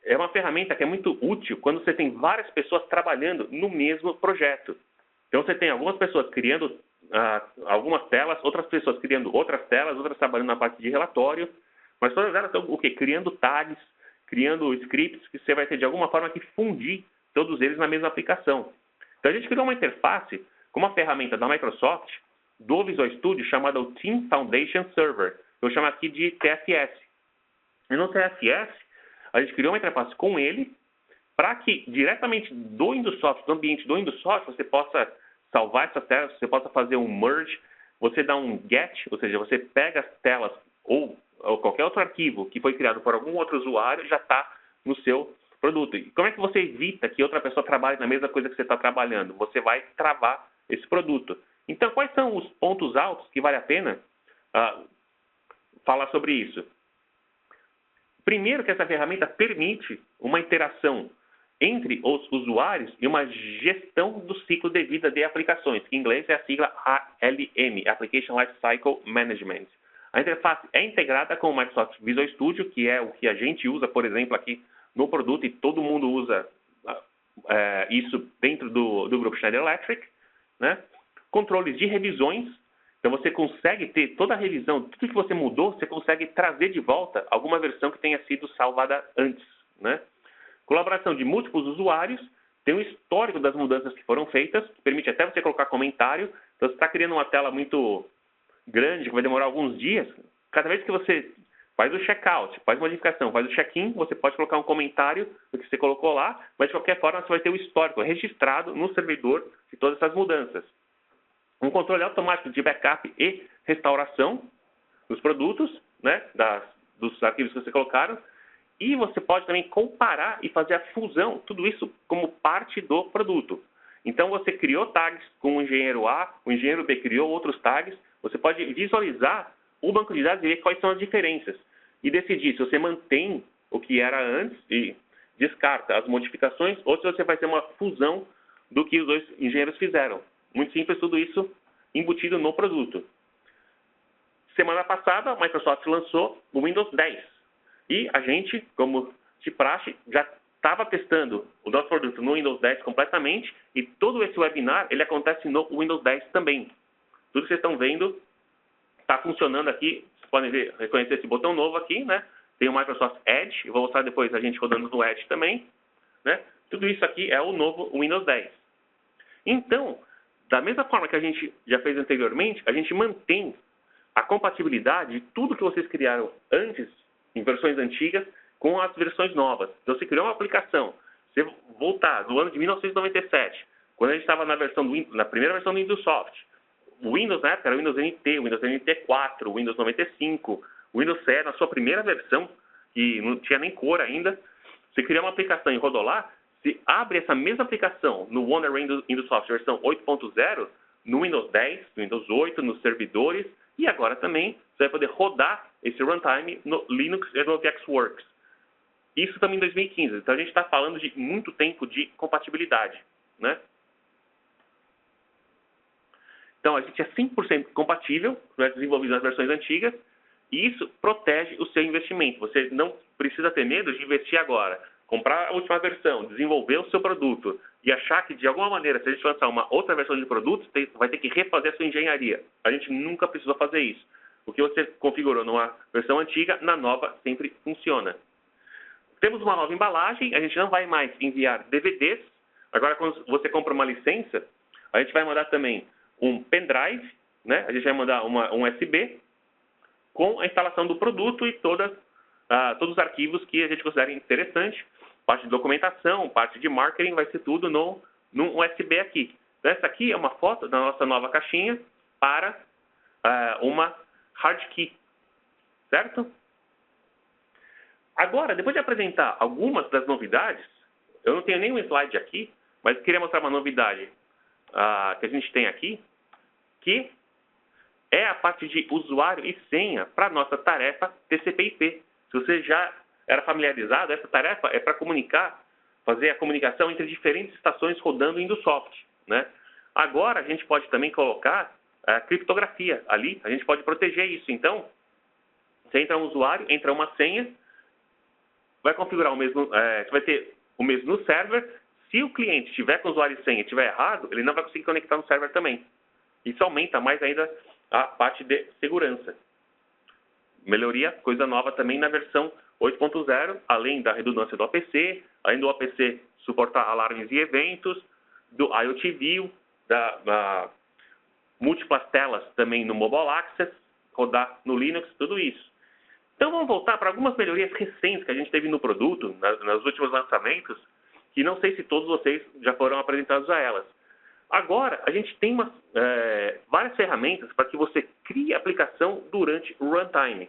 é uma ferramenta que é muito útil quando você tem várias pessoas trabalhando no mesmo projeto. Então, você tem algumas pessoas criando algumas telas, outras pessoas criando outras telas, outras trabalhando na parte de relatório, mas todas elas estão o quê? Criando tags, criando scripts que você vai ter de alguma forma que fundir todos eles na mesma aplicação. Então, a gente criou uma interface com uma ferramenta da Microsoft, do Visual Studio, chamada o Team Foundation Server. Eu chamo aqui de TFS. E no TFS, a gente criou uma interface com ele para que diretamente do Windows Soft, do ambiente do Windows Soft, você possa salvar essas telas, você possa fazer um merge, você dá um get, ou seja, você pega as telas ou qualquer outro arquivo que foi criado por algum outro usuário e já está no seu produto. E como é que você evita que outra pessoa trabalhe na mesma coisa que você está trabalhando? Você vai travar esse produto. Então, quais são os pontos altos que vale a pena falar sobre isso? Primeiro, que essa ferramenta permite uma interação entre os usuários e uma gestão do ciclo de vida de aplicações, que em inglês é a sigla ALM, Application Lifecycle Management. A interface é integrada com o Microsoft Visual Studio, que é o que a gente usa, por exemplo, aqui no produto, e todo mundo usa isso dentro do grupo Schneider Electric, né? Controles de revisões. Então, você consegue ter toda a revisão, tudo que você mudou, você consegue trazer de volta alguma versão que tenha sido salvada antes, né? Colaboração de múltiplos usuários, tem um histórico das mudanças que foram feitas, que permite até você colocar comentário. Então, você está criando uma tela muito grande, que vai demorar alguns dias. Cada vez que você faz o checkout, faz modificação, faz o check-in, você pode colocar um comentário do que você colocou lá, mas de qualquer forma você vai ter o histórico registrado no servidor de todas essas mudanças. Um controle automático de backup e restauração dos produtos, né, dos arquivos que você colocaram. E você pode também comparar e fazer a fusão, tudo isso como parte do produto. Então, você criou tags com o engenheiro A, o engenheiro B criou outros tags. Você pode visualizar o banco de dados e ver quais são as diferenças. E decidir se você mantém o que era antes e descarta as modificações, ou se você vai ter uma fusão do que os dois engenheiros fizeram. Muito simples, tudo isso embutido no produto. Semana passada, a Microsoft lançou o Windows 10. E a gente, como de praxe, já estava testando o nosso produto no Windows 10 completamente, e todo esse webinar ele acontece no Windows 10 também. Tudo que vocês estão vendo está funcionando aqui. Vocês podem reconhecer esse botão novo aqui, né? Tem o Microsoft Edge, eu vou mostrar depois a gente rodando no Edge também, né? Tudo isso aqui é o novo Windows 10. Então, da mesma forma que a gente já fez anteriormente, a gente mantém a compatibilidade de tudo que vocês criaram antes, em versões antigas, com as versões novas. Então, você criou uma aplicação, você voltar do ano de 1997, quando a gente estava na primeira versão do Windows Soft, o Windows na época era o Windows NT, o Windows NT4, o Windows 95, o Windows CE, na sua primeira versão, que não tinha nem cor ainda, você criar uma aplicação e rodou lá, você abre essa mesma aplicação no Wonderware Windows Soft versão 8.0, no Windows 10, no Windows 8, nos servidores, e agora também você vai poder rodar esse runtime no Linux e no VxWorks. Isso também em 2015. Então, a gente está falando de muito tempo de compatibilidade, né? Então, a gente é 100% compatível, né, desenvolvido nas versões antigas, e isso protege o seu investimento. Você não precisa ter medo de investir agora. Comprar a última versão, desenvolver o seu produto e achar que, de alguma maneira, se a gente lançar uma outra versão de produto, vai ter que refazer a sua engenharia. A gente nunca precisou fazer isso. O que você configurou numa versão antiga, na nova sempre funciona. Temos uma nova embalagem, a gente não vai mais enviar DVDs. Agora, quando você compra uma licença, a gente vai mandar também um pendrive, né? A gente vai mandar um USB com a instalação do produto e todos os arquivos que a gente considera interessante. Parte de documentação, parte de marketing, vai ser tudo num USB aqui. Então, essa aqui é uma foto da nossa nova caixinha para uma hard key, certo? Agora, depois de apresentar algumas das novidades, eu não tenho nenhum slide aqui, Mas eu queria mostrar uma novidade que a gente tem aqui, que é a parte de usuário e senha para a nossa tarefa TCP/IP. Se você já era familiarizado, essa tarefa é para fazer a comunicação entre diferentes estações rodando em Windows, né? Agora, a gente pode também colocar a criptografia ali, a gente pode proteger isso. Então, você entra um usuário, entra uma senha, vai configurar o mesmo, você vai ter o mesmo no server. Se o cliente estiver com o usuário e senha e estiver errado, ele não vai conseguir conectar no server também. Isso aumenta mais ainda a parte de segurança. Melhoria, coisa nova também na versão 8.0, além da redundância do OPC, além do OPC suportar alarmes e eventos, do IoT View, da múltiplas telas também no Mobile Access, rodar no Linux, tudo isso. Então vamos voltar para algumas melhorias recentes que a gente teve no produto, nos últimos lançamentos, que não sei se todos vocês já foram apresentados a elas. Agora, a gente tem várias ferramentas para que você crie a aplicação durante o runtime.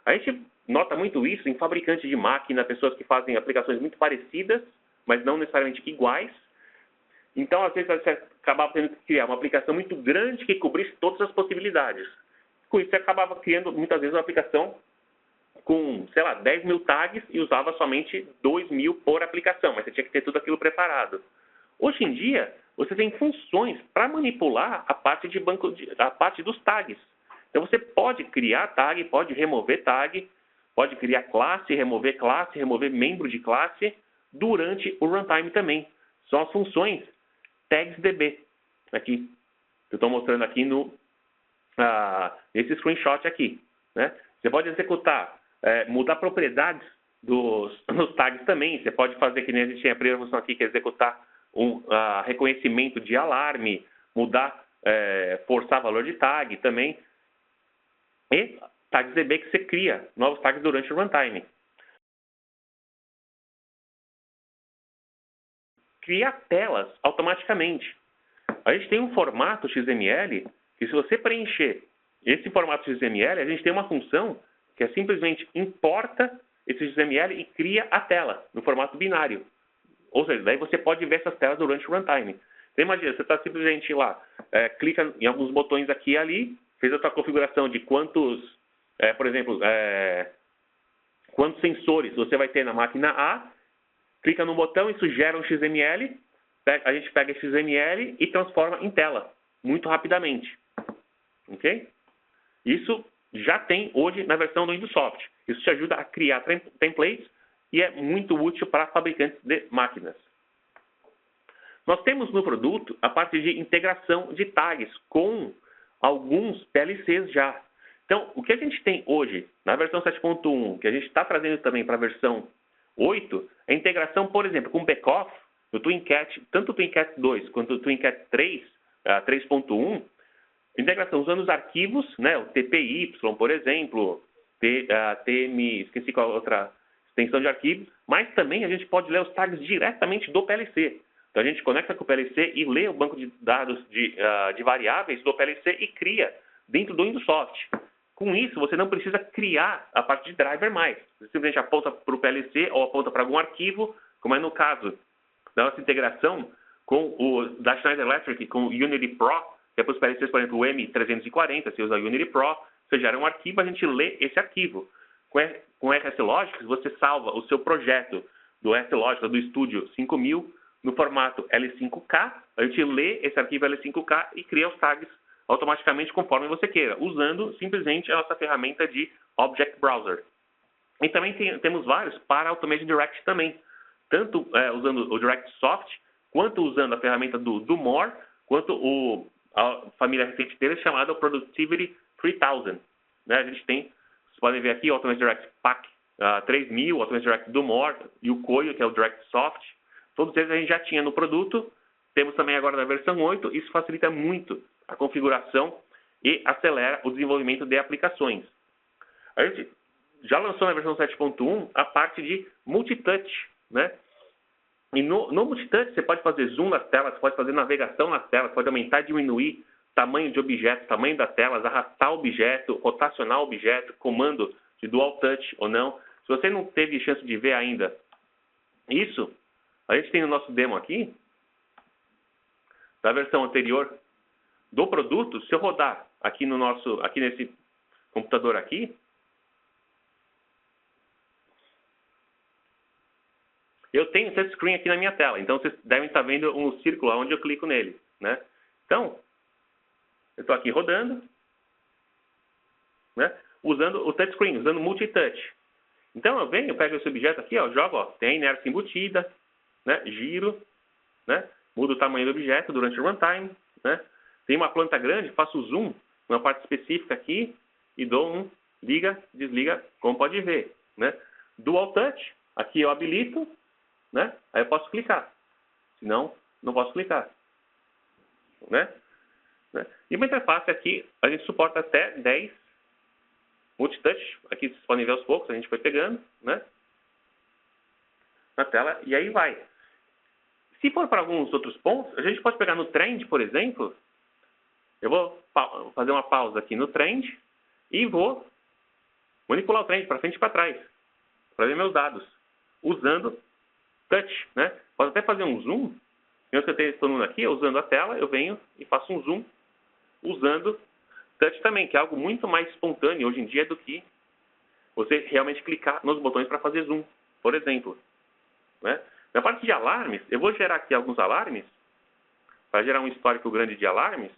A gente nota muito isso em fabricantes de máquina, pessoas que fazem aplicações muito parecidas, mas não necessariamente iguais. Então, às vezes, você acabava tendo que criar uma aplicação muito grande que cobrisse todas as possibilidades. Com isso, você acabava criando, muitas vezes, uma aplicação com, sei lá, 10 mil tags e usava somente 2 mil por aplicação, mas você tinha que ter tudo aquilo preparado. Hoje em dia, você tem funções para manipular a parte dos tags. Então, você pode criar tag, pode remover tag, pode criar classe, remover membro de classe durante o runtime também. São as funções tagsDB. Aqui. Eu estou mostrando aqui nesse screenshot aqui, né? Você pode executar, mudar propriedades nos tags também. Você pode fazer, que nem a gente tem a primeira função aqui, que é executar reconhecimento de alarme, mudar, forçar valor de tag também. E tagsDB que você cria novos tags durante o runtime. Criar telas automaticamente. A gente tem um formato XML que, se você preencher esse formato XML, a gente tem uma função que é simplesmente importa esse XML e cria a tela no formato binário. Ou seja, daí você pode ver essas telas durante o runtime. Então, imagina, você está simplesmente lá, clica em alguns botões aqui e ali, fez a sua configuração de quantos, por exemplo, quantos sensores você vai ter na máquina A, clica no botão, isso gera um XML, a gente pega esse XML e transforma em tela, muito rapidamente. Ok? Isso já tem hoje na versão do Windows Soft. Isso te ajuda a criar templates e é muito útil para fabricantes de máquinas. Nós temos no produto a parte de integração de tags com alguns PLCs já. Então, o que a gente tem hoje na versão 7.1, que a gente está trazendo também para a versão 8, é a integração, por exemplo, com o backoff do TwinCat, tanto o TwinCat 2 quanto o TwinCat 3, 3.1, integração usando os arquivos, né, o TPY, por exemplo, esqueci qual outra extensão de arquivo, mas também a gente pode ler os tags diretamente do PLC. Então, a gente conecta com o PLC e lê o banco de dados de variáveis do PLC e cria dentro do Windows Soft. Com isso, você não precisa criar a parte de driver mais. Você simplesmente aponta para o PLC ou aponta para algum arquivo, como é no caso da nossa integração da Schneider Electric com o Unity Pro, que é para os PLCs, por exemplo, o M340, você usa o Unity Pro, você gera um arquivo, a gente lê esse arquivo. Com o RSLogix, você salva o seu projeto do RSLogix, do Studio 5000, no formato L5K, a gente lê esse arquivo L5K e cria os tags automaticamente conforme você queira, usando simplesmente a nossa ferramenta de Object Browser. E também temos vários para Automation Direct também, tanto usando o DirectSoft, quanto usando a ferramenta do More, quanto a família recente dele chamada Productivity 3000. Né? A gente tem, vocês podem ver aqui, o Automation Direct PAC 3000, o Automation Direct do More e o Koyo, que é o DirectSoft. Todos eles a gente já tinha no produto, temos também agora na versão 8, isso facilita muito a configuração e acelera o desenvolvimento de aplicações. A gente já lançou na versão 7.1 a parte de multitouch, né? E no multitouch você pode fazer zoom nas telas, pode fazer navegação nas telas, pode aumentar e diminuir tamanho de objetos, tamanho das telas, arrastar objeto, rotacionar objeto, comando de dual touch ou não. Se você não teve chance de ver ainda isso, a gente tem no nosso demo aqui, da versão anterior do produto, se eu rodar aqui nesse computador aqui, eu tenho o touchscreen aqui na minha tela. Então, vocês devem estar vendo um círculo onde eu clico nele, né? Então, eu estou aqui rodando, né? Usando o touchscreen, usando o multitouch. Então, eu pego esse objeto aqui, ó, jogo, ó, tem a inércia embutida, né? Giro, né? Mudo o tamanho do objeto durante o runtime, né? Tem uma planta grande, faço zoom numa parte específica aqui e dou um liga, desliga, como pode ver, né? Dual touch, aqui eu habilito, né? Aí eu posso clicar. Senão, não posso clicar, né? E uma interface aqui, a gente suporta até 10 multitouch. Aqui vocês podem ver aos poucos, a gente foi pegando, né? Na tela, e aí vai. Se for para alguns outros pontos, a gente pode pegar no trend, por exemplo. Eu vou fazer uma pausa aqui no trend e vou manipular o trend para frente e para trás, para ver meus dados, usando touch, né? Posso até fazer um zoom. Mesmo que eu esteja explorando aqui, usando a tela, eu venho e faço um zoom usando touch também, que é algo muito mais espontâneo hoje em dia do que você realmente clicar nos botões para fazer zoom, por exemplo, né? Na parte de alarmes, eu vou gerar aqui alguns alarmes, para gerar um histórico grande de alarmes.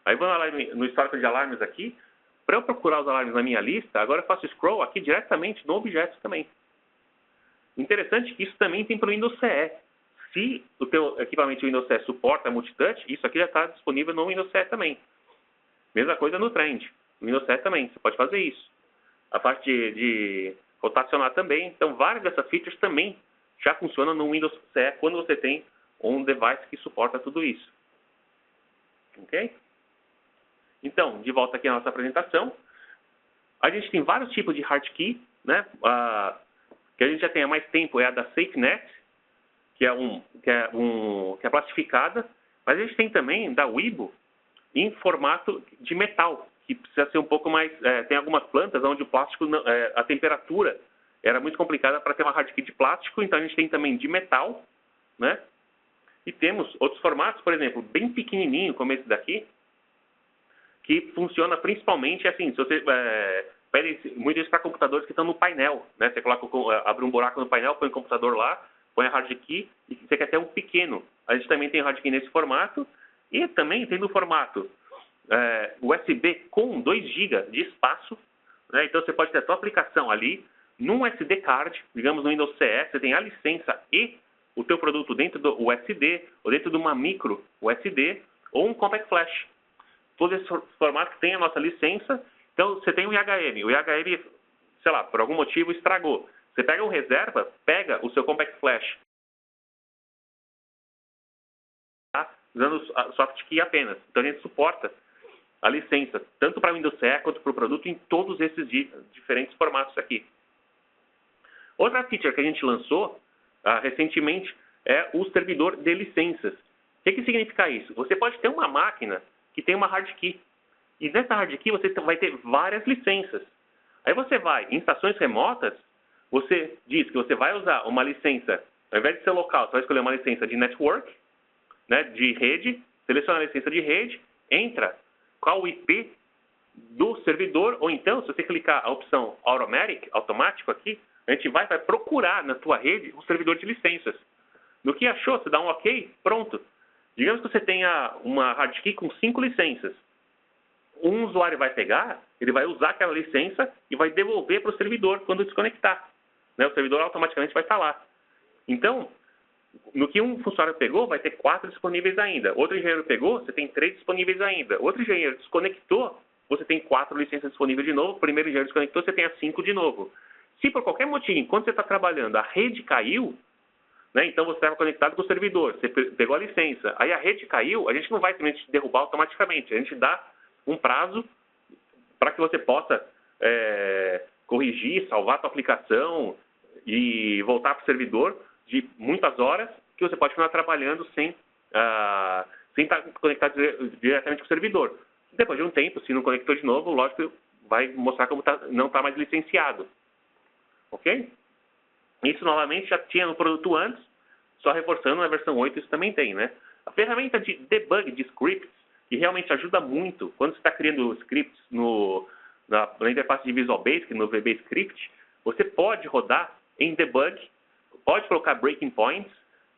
Aí vou no histórico de alarmes aqui. Para eu procurar os alarmes na minha lista, agora eu faço scroll aqui diretamente no objeto também. Interessante que isso também tem para o Windows CE. Se o teu equipamento Windows CE suporta multitouch, isso aqui já está disponível no Windows CE também. Mesma coisa no Trend. No Windows CE também, você pode fazer isso. A parte de rotacionar também. Então, várias dessas features também já funcionam no Windows CE quando você tem um device que suporta tudo isso. Ok? Então, de volta aqui à nossa apresentação, a gente tem vários tipos de hardkey, né? Que a gente já tem há mais tempo é a da SafeNet, que é plastificada, mas a gente tem também da Weibo em formato de metal, que precisa ser um pouco mais... tem algumas plantas onde o plástico, a temperatura era muito complicada para ter uma hardkey de plástico, então a gente tem também de metal, né? E temos outros formatos, por exemplo, bem pequenininho, como esse daqui, que funciona principalmente assim, se você pede muito isso para computadores que estão no painel, né? Você abre um buraco no painel, põe o computador lá, põe a hardkey e você quer ter um pequeno. A gente também tem hardkey nesse formato e também tem no formato USB com 2 GB de espaço, né? Então você pode ter a sua aplicação ali num SD card, digamos no Windows CE, você tem a licença e o teu produto dentro do USD ou dentro de uma micro USD ou um Compact Flash. Todos esses formatos têm a nossa licença. Então, você tem o IHM. O IHM, sei lá, por algum motivo estragou. Você pega um reserva, pega o seu Compact Flash, tá? Usando a SoftKey apenas. Então, a gente suporta a licença, tanto para o Windows CE quanto para o produto, em todos esses diferentes formatos aqui. Outra feature que a gente lançou recentemente é o servidor de licenças. O que significa isso? Você pode ter uma máquina que tem uma hardkey. E nessa hardkey você vai ter várias licenças. Aí você vai, em estações remotas, você diz que você vai usar uma licença, ao invés de ser local, você vai escolher uma licença de network, né, de rede, seleciona a licença de rede, entra qual o IP do servidor, ou então, se você clicar a opção Automatic, automático aqui, a gente vai procurar na tua rede um servidor de licenças. No que achou, você dá um OK, pronto. Digamos que você tenha uma hardkey com 5 licenças. Um usuário vai pegar, ele vai usar aquela licença e vai devolver para o servidor quando desconectar, né? O servidor automaticamente vai estar lá. Então, no que um funcionário pegou, vai ter 4 disponíveis ainda. Outro engenheiro pegou, você tem 3 disponíveis ainda. Outro engenheiro desconectou, você tem 4 licenças disponíveis de novo. O primeiro engenheiro desconectou, você tem as 5 de novo. Se por qualquer motivo, enquanto você está trabalhando, a rede caiu, né? Então você estava conectado com o servidor, você pegou a licença, aí a rede caiu, a gente não vai simplesmente derrubar automaticamente, a gente dá um prazo para que você possa corrigir, salvar a sua aplicação e voltar para o servidor de muitas horas, que você pode continuar trabalhando sem estar conectado diretamente com o servidor. Depois de um tempo, se não conectou de novo, lógico, vai mostrar como não está mais licenciado. ok? Isso, novamente, já tinha no produto antes, só reforçando na versão 8, isso também tem, né? A ferramenta de debug de scripts, que realmente ajuda muito quando você está criando scripts na interface de Visual Basic, no VB Script, você pode rodar em debug, pode colocar breaking points,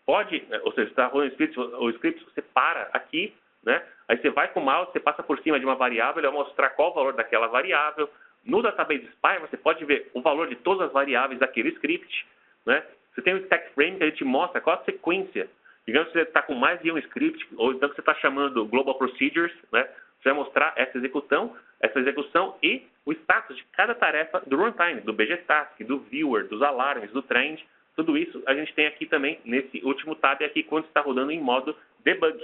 pode, ou seja, você está rodando o script, você para aqui, né? Aí você vai com o mouse, você passa por cima de uma variável, ele vai mostrar qual o valor daquela variável. No Database Spy, você pode ver o valor de todas as variáveis daquele script, né? Você tem o stack frame que ele te mostra qual a sequência. Digamos que você está com mais de um script, ou então que você está chamando Global Procedures, né? Você vai mostrar essa execução e o status de cada tarefa do runtime, do BGTask, do viewer, dos alarmes, do trend. Tudo isso a gente tem aqui também, nesse último tab aqui, quando está rodando em modo debug.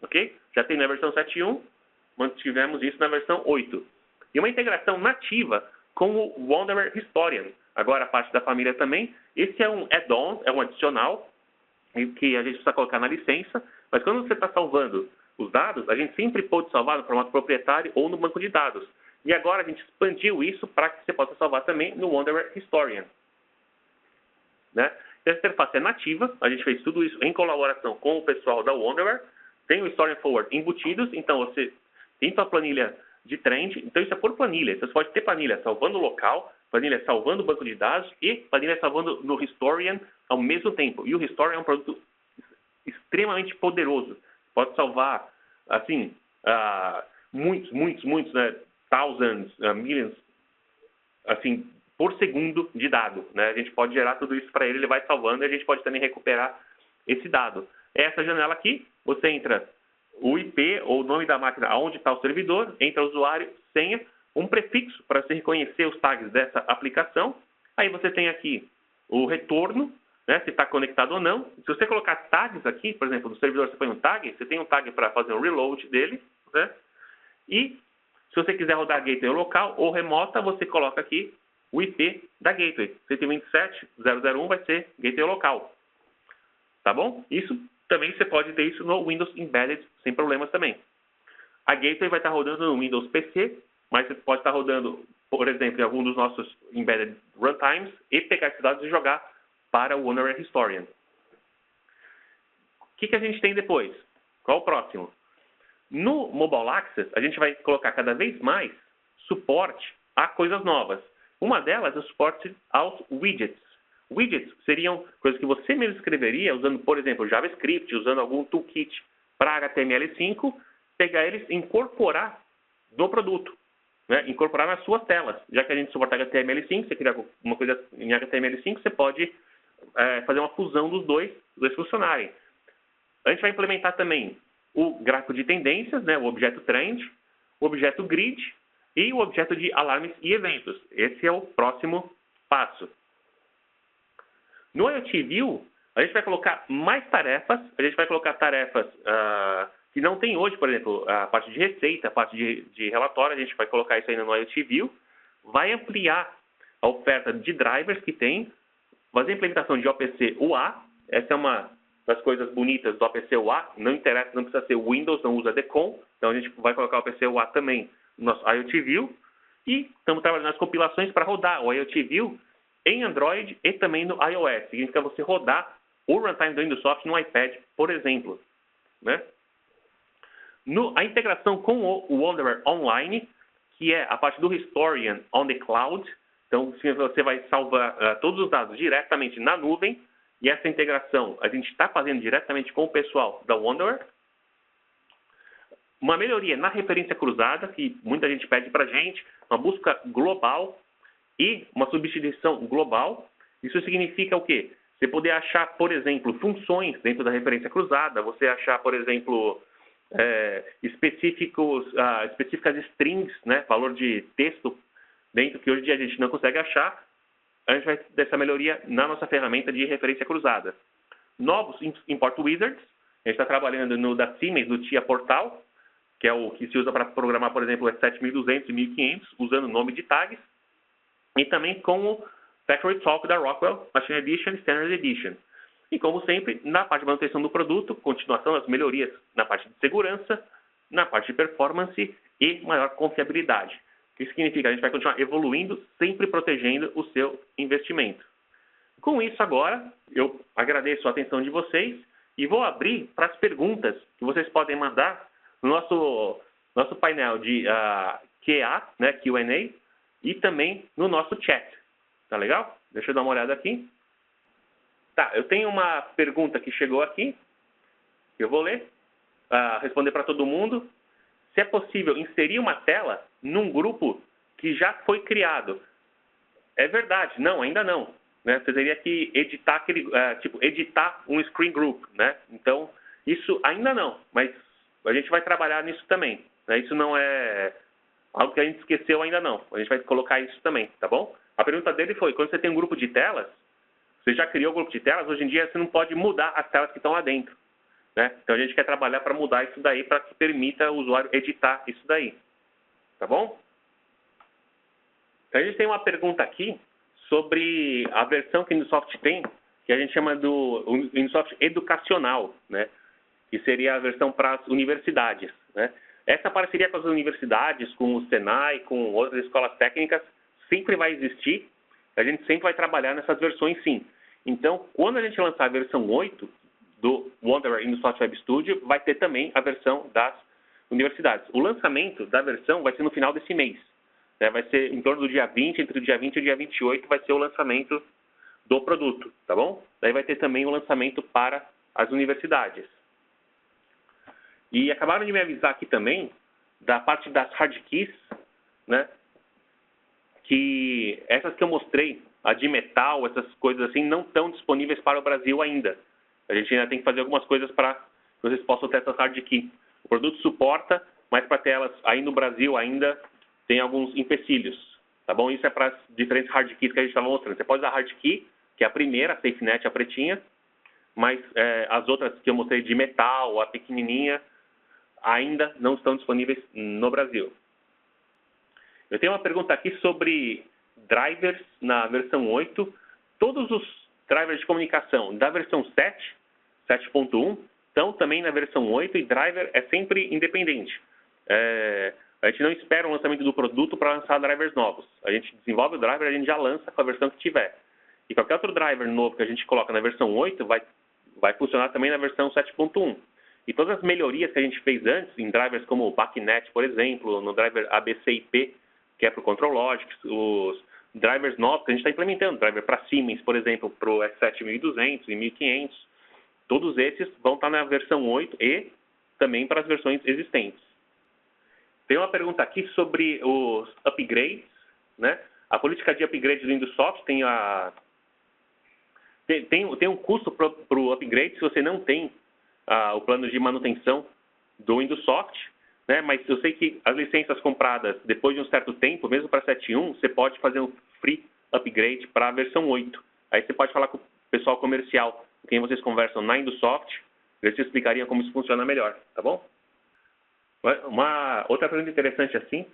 Ok? Já tem na versão 7.1, mantivemos isso na versão 8. E uma integração nativa com o Wanderer Historian. Agora a parte da família também. Esse é um add-on, é um adicional, que a gente precisa colocar na licença, mas quando você está salvando os dados, a gente sempre pode salvar no formato proprietário ou no banco de dados. E agora a gente expandiu isso para que você possa salvar também no Wanderer Historian. Né? Essa interface é nativa, a gente fez tudo isso em colaboração com o pessoal da Wanderer. Tem o Historian Forward embutidos, então você tem sua planilha de trend, então isso é por planilha. Então, você pode ter planilha salvando o local, planilha salvando o banco de dados e planilha salvando no Historian ao mesmo tempo. E o Historian é um produto extremamente poderoso. Pode salvar, assim, muitos, né, thousands, millions, assim, por segundo de dado. Né? A gente pode gerar tudo isso para ele vai salvando e a gente pode também recuperar esse dado. Essa janela aqui, você entra o IP ou o nome da máquina onde está o servidor, entra o usuário, senha, um prefixo para você reconhecer os tags dessa aplicação. Aí você tem aqui o retorno, né, se está conectado ou não. Se você colocar tags aqui, por exemplo, no servidor você põe um tag, você tem um tag para fazer um reload dele, né? E se você quiser rodar gateway local ou remota, você coloca aqui o IP da gateway. 127.0.0.1 vai ser gateway local. Tá bom? Isso também você pode ter isso no Windows Embedded sem problemas também. A gateway vai estar rodando no Windows PC, mas você pode estar rodando, por exemplo, em algum dos nossos Embedded Runtimes e pegar esses dados e jogar para o Wanderer Historian. O que a gente tem depois? Qual o próximo? No Mobile Access, a gente vai colocar cada vez mais suporte a coisas novas. Uma delas é o suporte aos widgets. Widgets seriam coisas que você mesmo escreveria usando, por exemplo, JavaScript, usando algum toolkit para HTML5, pegar eles e incorporar no produto, né? Incorporar nas suas telas. Já que a gente suporta HTML5, você criar uma coisa em HTML5, você pode fazer uma fusão dos dois funcionarem. A gente vai implementar também o gráfico de tendências, né? O objeto trend, o objeto grid e o objeto de alarmes e eventos. Esse é o próximo passo. No IoT View, a gente vai colocar mais tarefas. A gente vai colocar tarefas que não tem hoje, por exemplo, a parte de receita, a parte de relatório. A gente vai colocar isso ainda no IoT View. Vai ampliar a oferta de drivers que tem. Fazer a implementação de OPC UA. Essa é uma das coisas bonitas do OPC UA. Não interessa, não precisa ser Windows, não usa Decon. Então, a gente vai colocar o OPC UA também no nosso IoT View. E estamos trabalhando nas compilações para rodar o IoT View em Android e também no iOS. Significa você rodar o runtime do Windows Soft no iPad, por exemplo. Né? A integração com o Wanderer Online, que é a parte do Historian on the Cloud. Então, você vai salvar todos os dados diretamente na nuvem. E essa integração a gente está fazendo diretamente com o pessoal da Wanderer. Uma melhoria na referência cruzada, que muita gente pede para a gente. Uma busca global e uma substituição global. Isso significa o quê? Você poder achar, por exemplo, funções dentro da referência cruzada. Você achar, por exemplo, específicas strings, né? Valor de texto dentro que hoje em dia a gente não consegue achar. A gente vai ter essa melhoria na nossa ferramenta de referência cruzada. Novos Import Wizards. A gente está trabalhando no da Siemens, do TIA Portal, que é o que se usa para programar, por exemplo, 7200 e 1500, usando o nome de tags. E também com o Factory Talk da Rockwell, Machine Edition e Standard Edition. E como sempre, na parte de manutenção do produto, continuação das melhorias na parte de segurança, na parte de performance e maior confiabilidade. O que significa? A gente vai continuar evoluindo, sempre protegendo o seu investimento. Com isso, agora, eu agradeço a atenção de vocês e vou abrir para as perguntas que vocês podem mandar no nosso painel de QA, né, Q&A, e também no nosso chat. Tá legal? Deixa eu dar uma olhada aqui. Tá, eu tenho uma pergunta que chegou aqui. Eu vou ler, responder para todo mundo. Se é possível inserir uma tela num grupo que já foi criado. É verdade, não, ainda não. Né? Você teria que editar editar um screen group, né? Então, isso ainda não, mas a gente vai trabalhar nisso também. Né? Isso não é algo que a gente esqueceu ainda não. A gente vai colocar isso também, tá bom? A pergunta dele foi, quando você tem um grupo de telas, você já criou um grupo de telas, hoje em dia você não pode mudar as telas que estão lá dentro. Né? Então, a gente quer trabalhar para mudar isso daí, para que permita o usuário editar isso daí. Tá bom? Então, a gente tem uma pergunta aqui sobre a versão que o Indusoft tem, que a gente chama do Indusoft educacional, né? Que seria a versão para as universidades. Né? Essa parceria com as universidades, com o Senai, com outras escolas técnicas, sempre vai existir. A gente sempre vai trabalhar nessas versões, sim. Então, quando a gente lançar a versão 8 do Wonderware Indusoft Web Studio, vai ter também a versão das universidades. O lançamento da versão vai ser no final desse mês. Né? Vai ser em torno do dia 20, entre o dia 20 e o dia 28, vai ser o lançamento do produto, tá bom? Daí vai ter também o lançamento para as universidades. E acabaram de me avisar aqui também da parte das hard keys, né? Que essas que eu mostrei, a de metal, essas coisas assim, não estão disponíveis para o Brasil ainda. A gente ainda tem que fazer algumas coisas para que vocês possam ter essas hard keys. O produto suporta, mas para ter elas aí no Brasil ainda tem alguns empecilhos, tá bom? Isso é para as diferentes hard keys que a gente estava mostrando. Você pode usar a hard key, que é a primeira, a SafeNet, a pretinha, mas as outras que eu mostrei de metal, a pequenininha, ainda não estão disponíveis no Brasil. Eu tenho uma pergunta aqui sobre drivers na versão 8. Todos os drivers de comunicação da versão 7, 7.1, estão também na versão 8 e driver é sempre independente. A gente não espera o lançamento do produto para lançar drivers novos. A gente desenvolve o driver e a gente já lança com a versão que tiver. E qualquer outro driver novo que a gente coloca na versão 8 vai funcionar também na versão 7.1. E todas as melhorias que a gente fez antes, em drivers como o BACnet, por exemplo, no driver ABCIP, que é para o ControlLogix, os drivers novos que a gente está implementando, driver para Siemens, por exemplo, para o S7200 e 1500, todos esses vão estar na versão 8 e também para as versões existentes. Tem uma pergunta aqui sobre os upgrades, né? A política de upgrade do Indusoft tem um custo para o upgrade se você não tem o plano de manutenção do Indusoft, né? Mas eu sei que as licenças compradas depois de um certo tempo, mesmo para 7.1, você pode fazer um free upgrade para a versão 8. Aí você pode falar com o pessoal comercial, com quem vocês conversam na Indusoft, eles te explicariam como isso funciona melhor, tá bom? Uma outra pergunta interessante assim,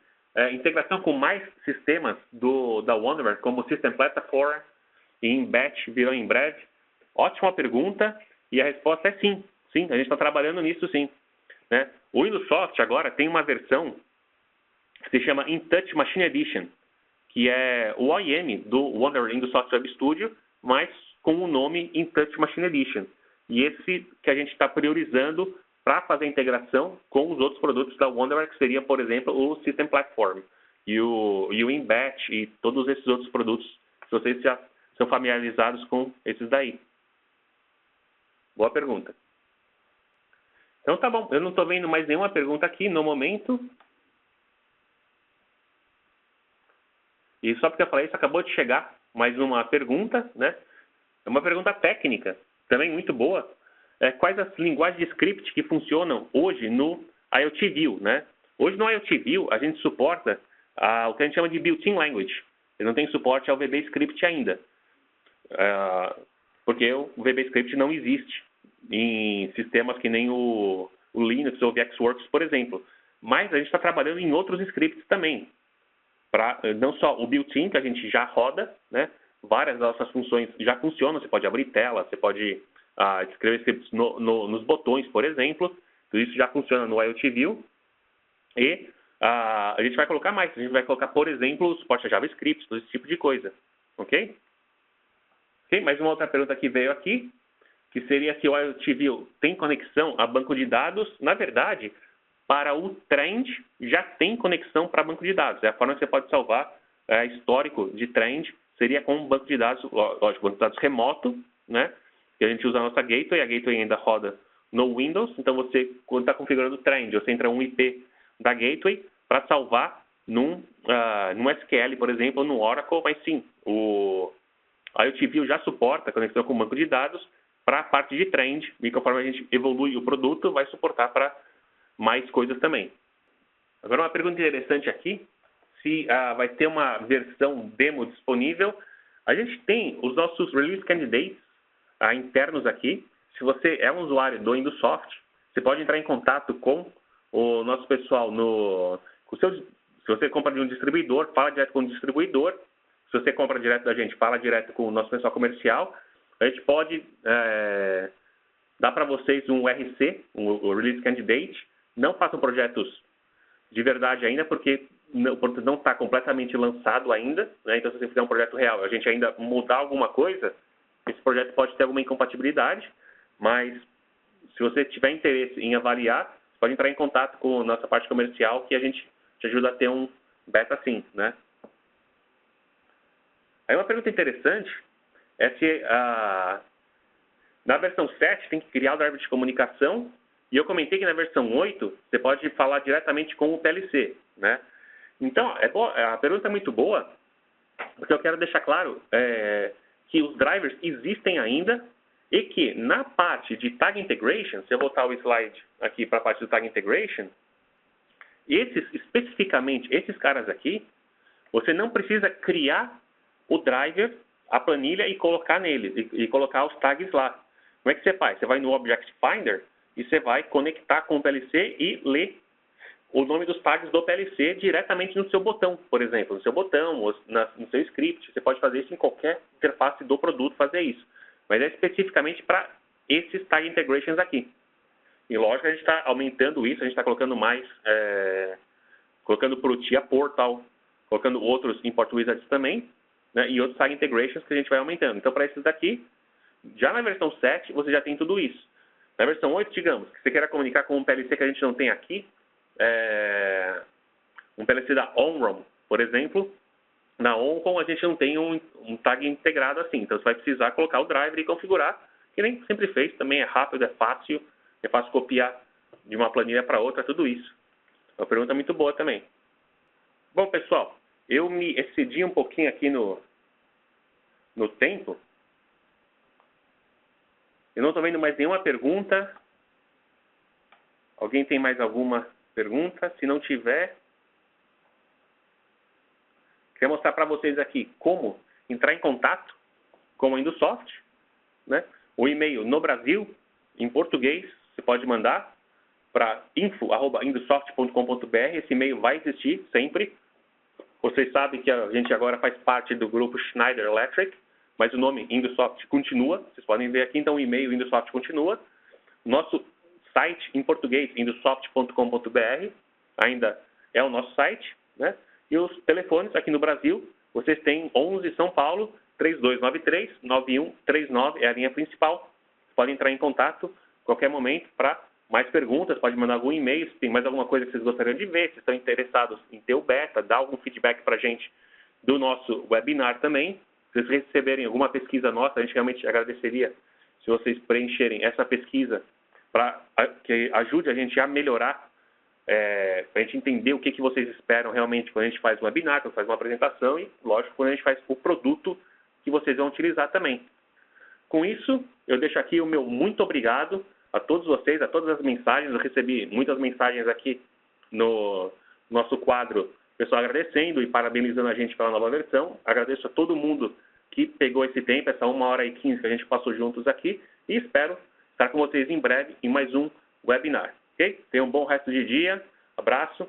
integração com mais sistemas da Wonderware, como System Platform e Embed virão em breve. Ótima pergunta e a resposta é sim. Sim, a gente está trabalhando nisso sim. Né? O Indusoft agora tem uma versão que se chama InTouch Machine Edition, que é o OEM do Wonderware Indusoft Web Studio, mas com o nome InTouch Machine Edition. E esse que a gente está priorizando para fazer a integração com os outros produtos da Wonderware, que seria, por exemplo, o System Platform e o Embed e todos esses outros produtos, se vocês já são familiarizados com esses daí. Boa pergunta. Então tá bom, eu não estou vendo mais nenhuma pergunta aqui no momento. E só porque eu falei isso, acabou de chegar mais uma pergunta, né? É uma pergunta técnica, também muito boa. Quais as linguagens de script que funcionam hoje no IoT View, né? Hoje no IoT View a gente suporta o que a gente chama de built-in language. Ele não tem suporte ao VBScript ainda, porque o VBScript não existe em sistemas que nem o Linux ou o VxWorks, por exemplo. Mas a gente está trabalhando em outros scripts também. Não só o built-in, que a gente já roda, né? Várias dessas funções já funcionam. Você pode abrir tela, você pode escrever scripts nos botões, por exemplo. Tudo isso já funciona no IoT View. E a gente vai colocar mais. A gente vai colocar, por exemplo, o suporte a JavaScript, todo esse tipo de coisa. Ok? Ok? Mais uma outra pergunta que veio aqui, que seria se o IoT View tem conexão a banco de dados. Na verdade, para o Trend, já tem conexão para banco de dados. É a forma que você pode salvar histórico de Trend, seria com um banco de dados, lógico, banco de dados remoto, né? Que a gente usa a nossa Gateway, a Gateway ainda roda no Windows, então você, quando está configurando o Trend, você entra um IP da Gateway para salvar num SQL, por exemplo, ou no Oracle, mas sim, o IoT View já suporta a conexão com o banco de dados para a parte de Trend, e conforme a gente evolui o produto, vai suportar para mais coisas também. Agora, uma pergunta interessante aqui, se vai ter uma versão demo disponível. A gente tem os nossos Release Candidates internos aqui. Se você é um usuário do Indusoft, você pode entrar em contato com o nosso pessoal se você compra de um distribuidor, fala direto com o distribuidor. Se você compra direto da gente, fala direto com o nosso pessoal comercial. A gente pode dar para vocês um RC, o Release Candidate. Não façam projetos de verdade ainda, porque o produto não está completamente lançado ainda, né? Então, se você fizer um projeto real, a gente ainda mudar alguma coisa, esse projeto pode ter alguma incompatibilidade, mas se você tiver interesse em avaliar, você pode entrar em contato com a nossa parte comercial, que a gente te ajuda a ter um beta sim, né? Aí uma pergunta interessante é se na versão 7 tem que criar o driver de comunicação, e eu comentei que na versão 8 você pode falar diretamente com o PLC, né? Então, a pergunta é muito boa, porque eu quero deixar claro que os drivers existem ainda e que na parte de Tag Integration, se eu voltar o slide aqui para a parte do Tag Integration, especificamente esses caras aqui, você não precisa criar o driver, a planilha e colocar nele, e colocar os tags lá. Como é que você faz? Você vai no Object Finder e você vai conectar com o PLC e ler o nome dos tags do PLC diretamente no seu botão, por exemplo, no seu botão ou no seu script. Você pode fazer isso em qualquer interface do produto, fazer isso. Mas é especificamente para esses tag integrations aqui. E lógico, a gente está aumentando isso, a gente está colocando mais, colocando para o TIA Portal, colocando outros import wizards também, né, e outros tag integrations que a gente vai aumentando. Então, para esses daqui, já na versão 7, você já tem tudo isso. Na versão 8, digamos, que você queira comunicar com um PLC que a gente não tem aqui, um PLC da OnROM, por exemplo, na OnROM a gente não tem um tag integrado assim, então você vai precisar colocar o driver e configurar, que nem sempre fez, também é rápido, é fácil copiar de uma planilha para outra, tudo isso. É uma pergunta muito boa também. Bom, pessoal, eu me excedi um pouquinho aqui no tempo. Eu não estou vendo mais nenhuma pergunta. Alguém tem mais alguma pergunta? Se não tiver, queria mostrar para vocês aqui como entrar em contato com a Indusoft, né? O e-mail no Brasil, em português, você pode mandar para info@indusoft.com.br. Esse e-mail vai existir sempre. Vocês sabem que a gente agora faz parte do grupo Schneider Electric, mas o nome Indusoft continua. Vocês podem ver aqui, então o e-mail Indusoft continua. Nosso site em português, indusoft.com.br, ainda é o nosso site, né? E os telefones aqui no Brasil, vocês têm 11 São Paulo, 3293-9139, é a linha principal. Vocês podem entrar em contato a qualquer momento para mais perguntas, pode mandar algum e-mail, se tem mais alguma coisa que vocês gostariam de ver, se estão interessados em ter o beta, dar algum feedback para a gente do nosso webinar também. Se vocês receberem alguma pesquisa nossa, a gente realmente agradeceria se vocês preencherem essa pesquisa para que ajude a gente a melhorar, para a gente entender o que vocês esperam realmente quando a gente faz um webinar, quando faz uma apresentação e, lógico, quando a gente faz o produto que vocês vão utilizar também. Com isso, eu deixo aqui o meu muito obrigado a todos vocês, a todas as mensagens. Eu recebi muitas mensagens aqui no nosso quadro, pessoal agradecendo e parabenizando a gente pela nova versão. Agradeço a todo mundo que pegou esse tempo, essa 1h15 que a gente passou juntos aqui, e espero estar com vocês em breve em mais um webinar. Ok? Tenham um bom resto de dia, abraço